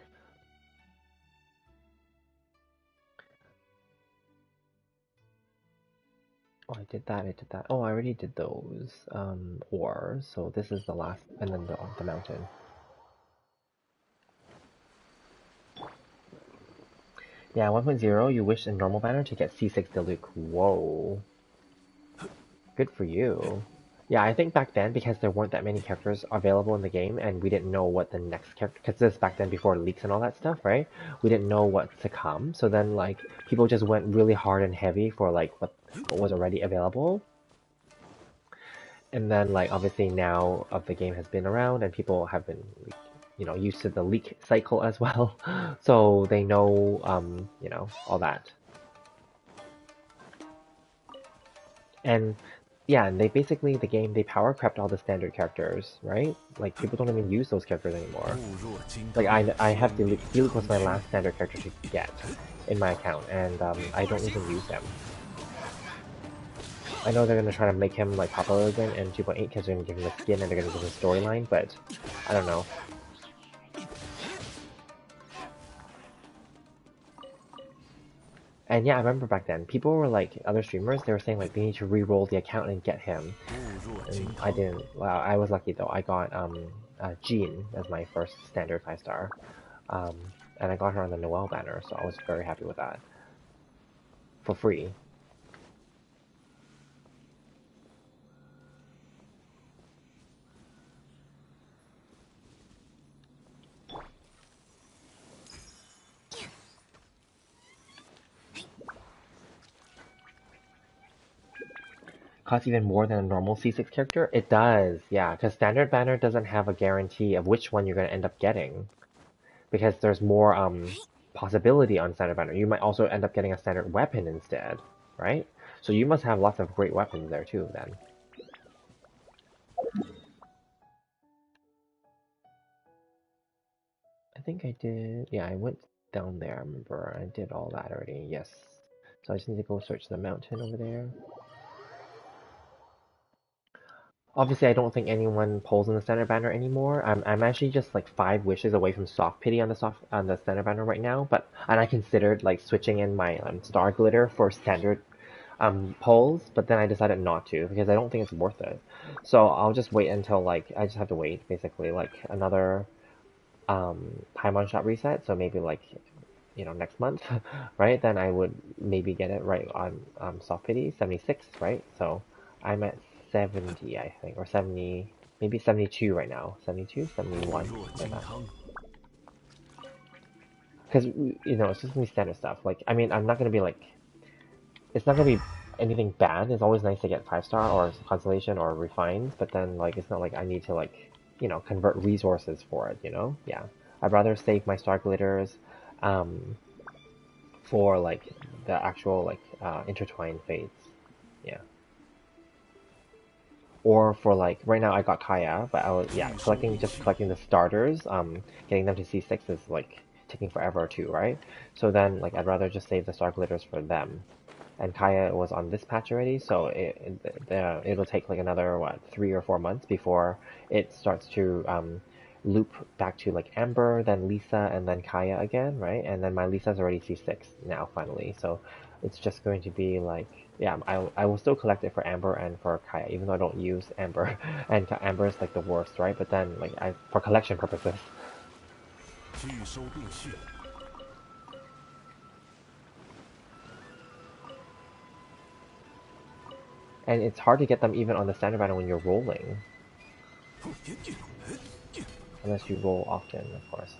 Oh, I did that, I did that. Oh, I already did those ores, so this is the last, and then the mountain. Yeah, 1.0, you wish in normal banner to get C6 Diluc. Whoa. Good for you. Yeah, I think back then, because there weren't that many characters available in the game, and we didn't know what the next character, because this back then before leaks and all that stuff, right? We didn't know what to come, so then like, people just went really hard and heavy for like what was already available. And then like, obviously now of the game has been around, and people have been used to the leak cycle as well, so they know, all that. And yeah, and they basically, the game, they power crept all the standard characters, right? Like, people don't even use those characters anymore. Like, I have Diluc. Diluc was my last standard character to get in my account, and I don't even use them. I know they're gonna try to make him like popular again in 2.8 because they're gonna give him a skin and they're gonna give him a storyline, but I don't know. And yeah, I remember back then, people were like, other streamers, they were saying like they need to re-roll the account and get him. And I didn't. Well, I was lucky though. I got Jean as my first standard 5-star. And I got her on the Noel banner, so I was very happy with that. For free. Costs even more than a normal C6 character? It does, yeah, because standard banner doesn't have a guarantee of which one you're going to end up getting. Because there's more possibility on standard banner. You might also end up getting a standard weapon instead, right? So you must have lots of great weapons there too, then. I think I did. Yeah, I went down there, I remember. I did all that already, yes. So I just need to go search the mountain over there. Obviously, I don't think anyone pulls in the standard banner anymore. I'm actually just like 5 wishes away from soft pity on the standard banner right now. And I considered like switching in my star glitter for standard pulls, but then I decided not to because I don't think it's worth it. So I'll just wait until like I just have to wait basically like another Paimon shop reset. So maybe like next month, right? Then I would maybe get it right on soft pity 76, right? So I'm at 70, I think, or 70, maybe 72 right now. 72, 71, like that. Because, it's just gonna be standard stuff. Like, I mean, I'm not gonna be like, it's not gonna be anything bad. It's always nice to get 5-star or constellation or refined, but then, like, it's not like I need to, like, convert resources for it, Yeah. I'd rather save my star glitters, for, like, the actual, like, intertwined fades. Yeah. Or for like right now I got Kaya, but collecting the starters, getting them to C6 is like taking forever too, right? So then like I'd rather just save the star glitters for them. And Kaya was on this patch already, so it'll take like another 3 or 4 months before it starts to loop back to like Amber, then Lisa, and then Kaya again, right? And then my Lisa's already C6 now finally, so it's just going to be like, yeah, I will still collect it for Amber and for Kaya, even though I don't use Amber, and Amber is like the worst, right? But then like for collection purposes. 拒收并蓄， And it's hard to get them even on the standard banner when you're rolling. Unless you roll often, of course.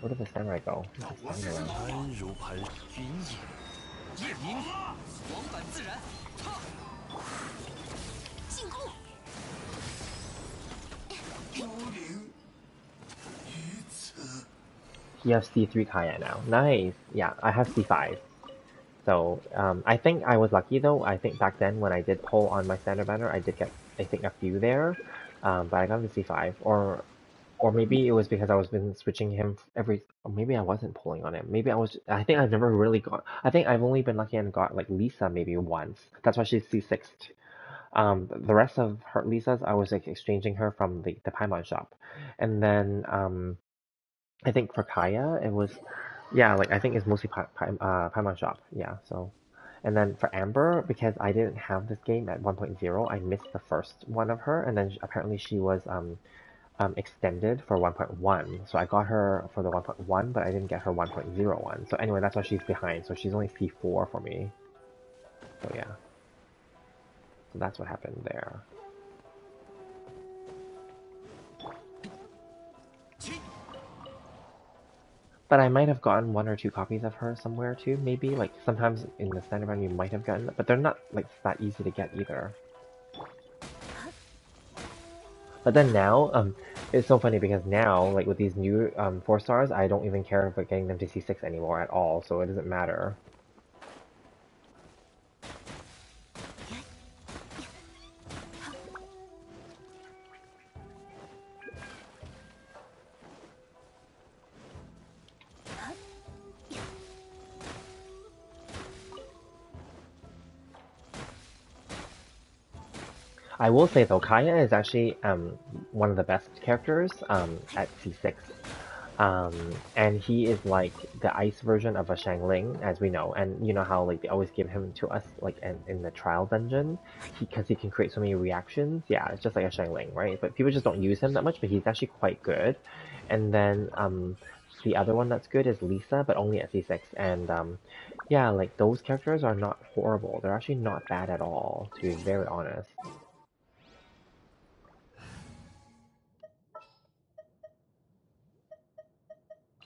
Where did the samurai go? He's just standing around. 安如磐军也。夜明，往返自然，踏！进攻！ You have C3 Kaya now. Nice. Yeah, I have C5. So I think I was lucky though. I think back then when I did pull on my standard banner, I did get I think a few there, but I got to C5. Or maybe it was because I was been switching him or maybe I wasn't pulling on him. Maybe I was. I think I've never really got. I think I've only been lucky and got like Lisa maybe once. That's why she's C6. The rest of her Lisas, I was like exchanging her from the Paimon shop, and then I think for Kaya, it was, yeah, like I think it's mostly Paimon shop. Yeah, so, and then for Amber, because I didn't have this game at 1.0, I missed the first one of her, and then apparently she was extended for 1.1. So I got her for the 1.1, but I didn't get her 1.01. So anyway, that's why she's behind. So she's only C4 for me. So yeah. So that's what happened there. But I might have gotten 1 or 2 copies of her somewhere too, maybe. Like sometimes in the standard run you might have gotten, but they're not like that easy to get either. But then now, it's so funny because now, like with these new 4-stars, I don't even care about getting them to C6 anymore at all, so it doesn't matter. I will say though, Kaya is actually one of the best characters at C6. And he is like the ice version of a Shangling, as we know. And you know how like they always give him to us like in the trial dungeon, because he can create so many reactions. Yeah, it's just like a Shangling, right? But people just don't use him that much. But he's actually quite good. And then the other one that's good is Lisa, but only at C6. And yeah, like those characters are not horrible. They're actually not bad at all, to be very honest.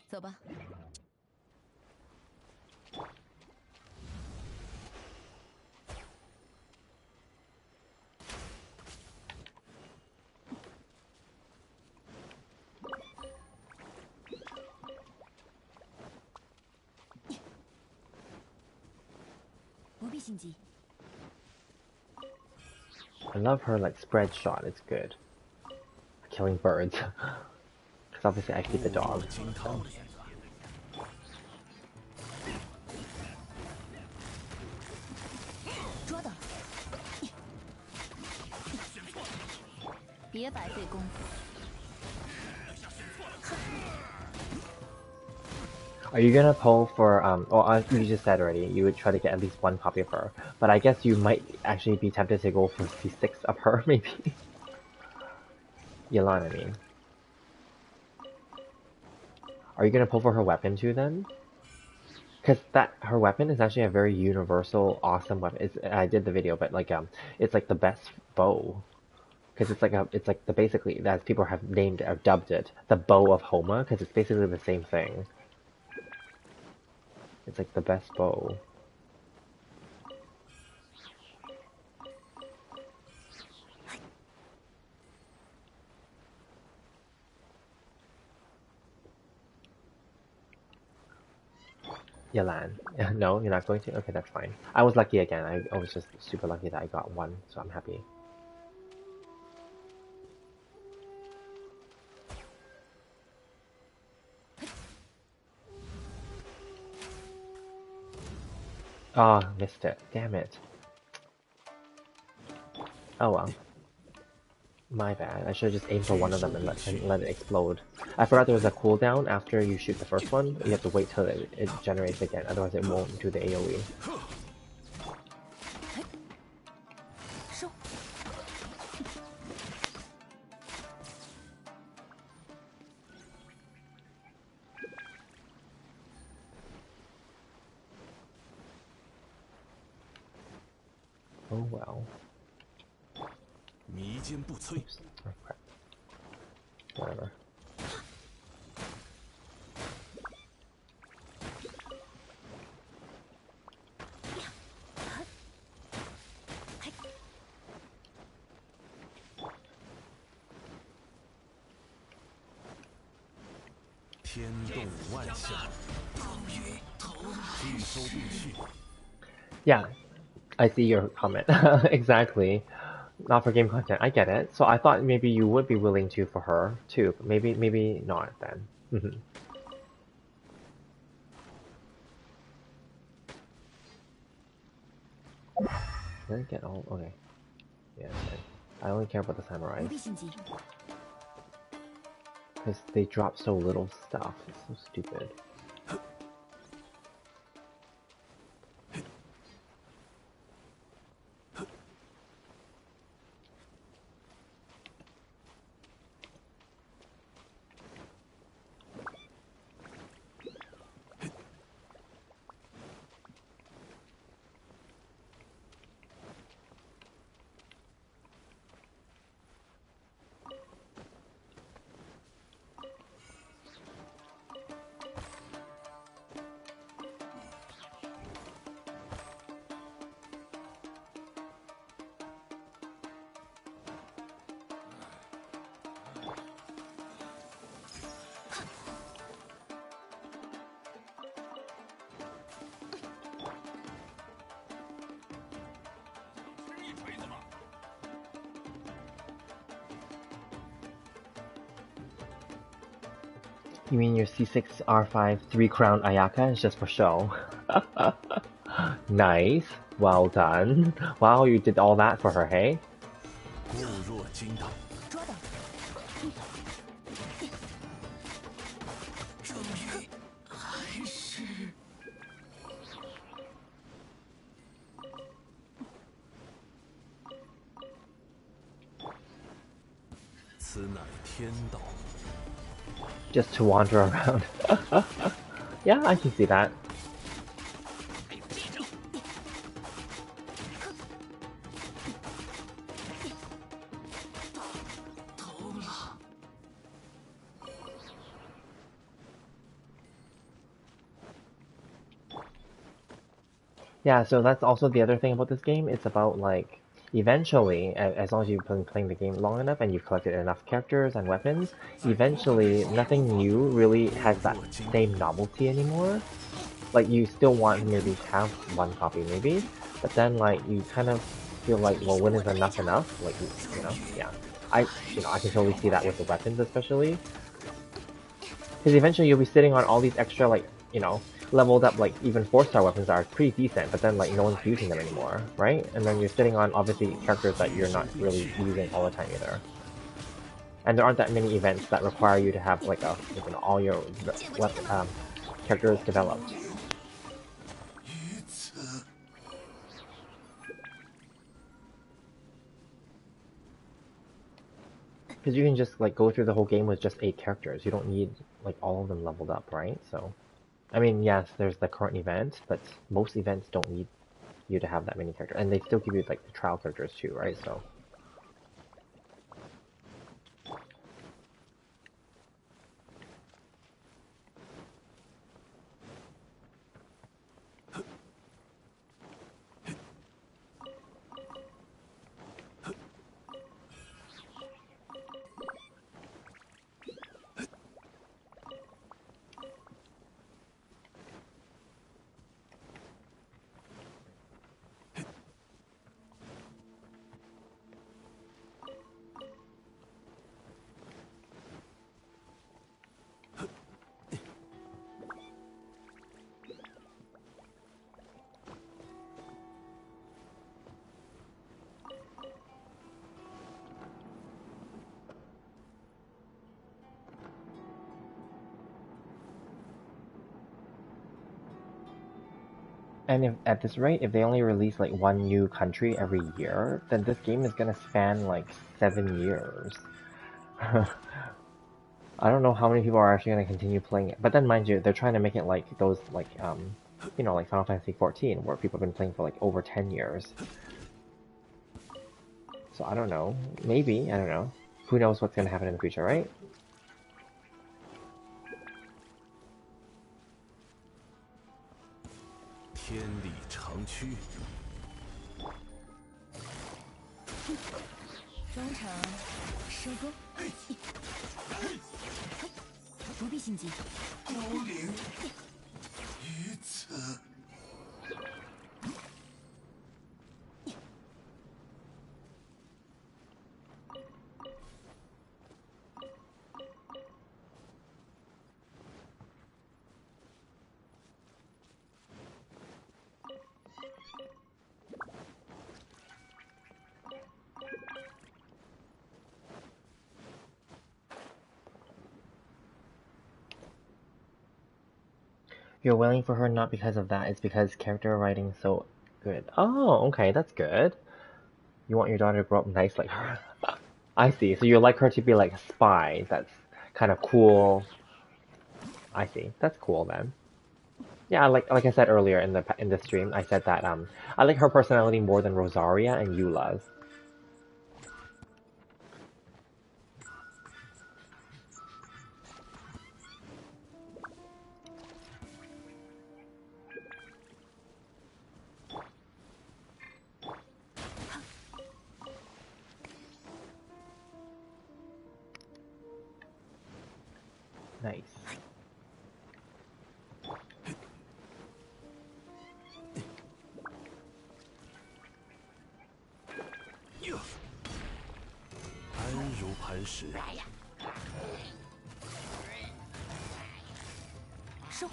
走吧。不必心急。 I love her like spread shot. It's good. Killing birds. Because obviously I feed the dog. 金汤。捉到了。别白费功夫。 Are you gonna pull for you just said already you would try to get at least one copy of her, but I guess you might actually be tempted to go for C6 of her maybe. Yelan, I mean. Are you gonna pull for her weapon too then? Because her weapon is actually a very universal, awesome weapon. I did the video, but like it's like the best bow. Because it's like the basically, as people have named or dubbed it, the bow of Homa, because it's basically the same thing. It's like the best bow. Yalan. No, you're not going to? Okay, that's fine. I was lucky again. I was just super lucky that I got one, so I'm happy. Oh, missed it. Damn it. Oh well. My bad. I should have just aimed for one of them and let it explode. I forgot there was a cooldown after you shoot the first one. You have to wait till it generates again, otherwise it won't do the AoE. Oh well. Oops. Oh crap. Whatever. Yeah, I see your comment. Exactly. Not for game content. I get it. So I thought maybe you would be willing to for her too, but maybe not then. Did I get all? Okay. Yeah, I only care about the samurais. Because they drop so little stuff. It's so stupid. You mean your C6 R5 3-crown Ayaka is just for show? Nice. Well done. Wow, you did all that for her, hey? 固若金汤。捉到！终于，还是此乃天道。Just to wander around. Yeah, I can see that. 给我记住！ 偷了。 Yeah, so that's also the other thing about this game. It's about like eventually, as long as you've been playing the game long enough and you've collected enough characters and weapons, eventually nothing new really has that same novelty anymore. Like you still want to maybe have one copy maybe, but then like you kind of feel like, well, when is enough enough? Like you know, yeah. I can totally see that with the weapons especially. Because eventually you'll be sitting on all these extra like, leveled up like even 4-star weapons that are pretty decent, but then like no one's using them anymore, right? And then you're sitting on obviously characters that you're not really using all the time either. And there aren't that many events that require you to have like all your characters developed. Because you can just like go through the whole game with just 8 characters. You don't need like all of them leveled up, right? So, I mean, yes, there's the current event, but most events don't need you to have that many characters, and they still give you like the trial characters too, right? So. And if at this rate, if they only release like one new country every year, then this game is gonna span like 7 years. I don't know how many people are actually gonna continue playing it. But then mind you, they're trying to make it like those like like Final Fantasy 14, where people have been playing for like over 10 years. So I don't know. Maybe, I don't know. Who knows what's gonna happen in the future, right? 天理长驱。中场收工，不必心急。孤零于此。 You're willing for her not because of that, it's because character writing's so good. Oh, okay, that's good. You want your daughter to grow up nice like her. I see. So you like her to be like a spy. That's kind of cool. I see. That's cool then. Yeah, like I said earlier in the stream, I said that I like her personality more than Rosaria and Eula's. Nice. Yeah. 安如磐石。收。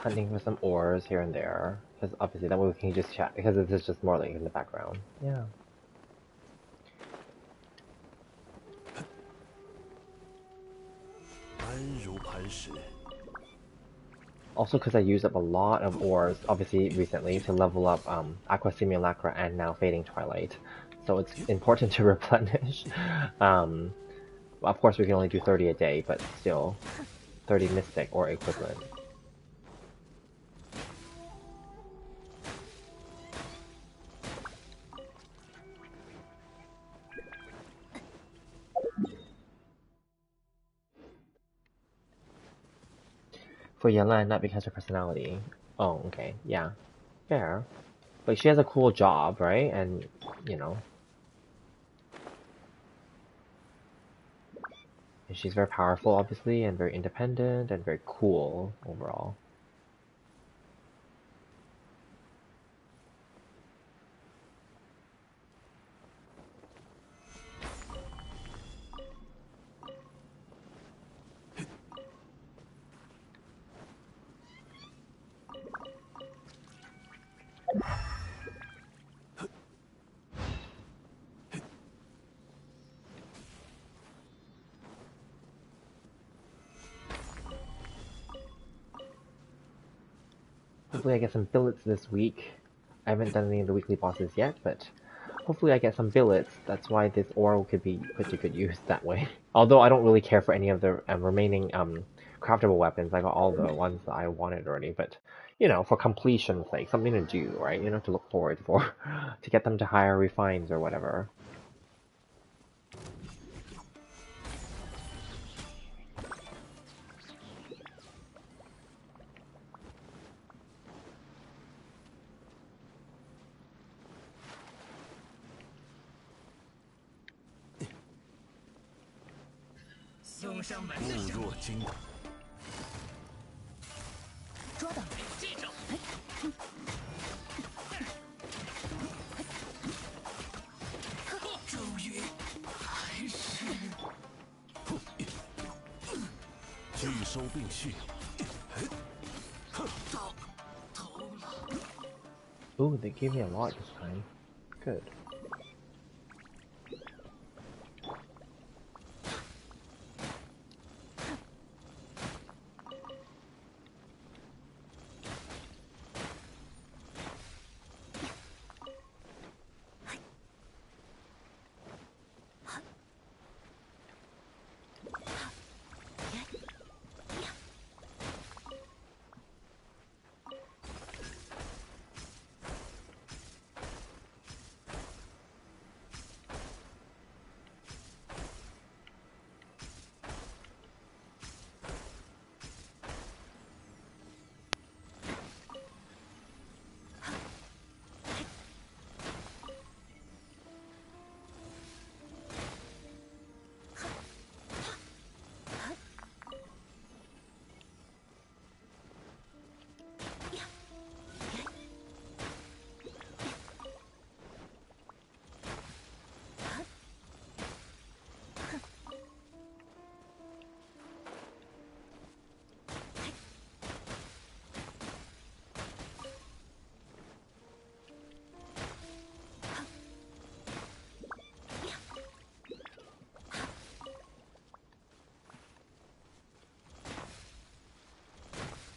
hunting for some ores here and there, because obviously that way we can just chat, because this is just more like in the background. Yeah. Also, because I used up a lot of ores, obviously recently, to level up Aqua Simulacra and now Fading Twilight, so it's important to replenish. Well, of course, we can only do 30 a day, but still, 30 Mystic or equivalent. For Yelan, not because of her personality. Oh, okay, yeah. Fair. But she has a cool job, right? And, you know. And she's very powerful, obviously, and very independent, and very cool, overall. Hopefully I get some billets this week. I haven't done any of the weekly bosses yet, but hopefully I get some billets. That's why this ore could be put to good use that way. Although I don't really care for any of the remaining craftable weapons. I got all the ones that I wanted already, but you know, for completion's sake, something to do, right? You know, to look forward for, to get them to higher refines or whatever. Ooh, they gave me a lot this time. Good.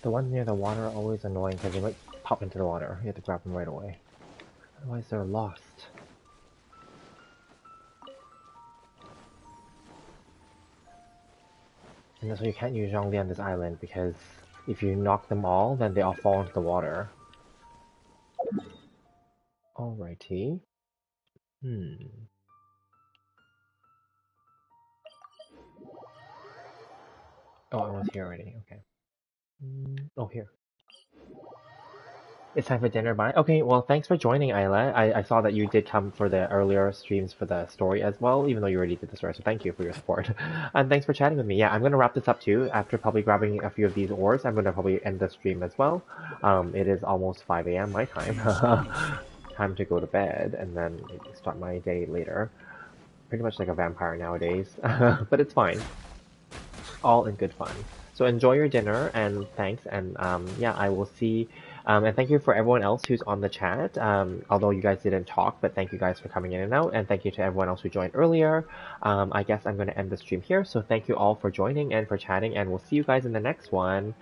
The ones near the water are always annoying because they might pop into the water. You have to grab them right away. Otherwise they're lost. And that's why you can't use Zhongli on this island, because if you knock them all, then they all fall into the water. Alrighty. Oh, I was here already, okay. Oh, here. It's time for dinner, bye. Okay, well, thanks for joining, Isla. I saw that you did come for the earlier streams for the story as well, even though you already did the story, so thank you for your support. And thanks for chatting with me. Yeah, I'm going to wrap this up too. After probably grabbing a few of these ores, I'm going to probably end the stream as well. It is almost 5 a.m. my time. Time to go to bed, and then start my day later. Pretty much like a vampire nowadays, but it's fine. All in good fun. So enjoy your dinner and thanks. And yeah, I will see. And thank you for everyone else who's on the chat. Although you guys didn't talk, but thank you guys for coming in and out. And thank you to everyone else who joined earlier. I guess I'm going to end the stream here. So thank you all for joining and for chatting. And we'll see you guys in the next one.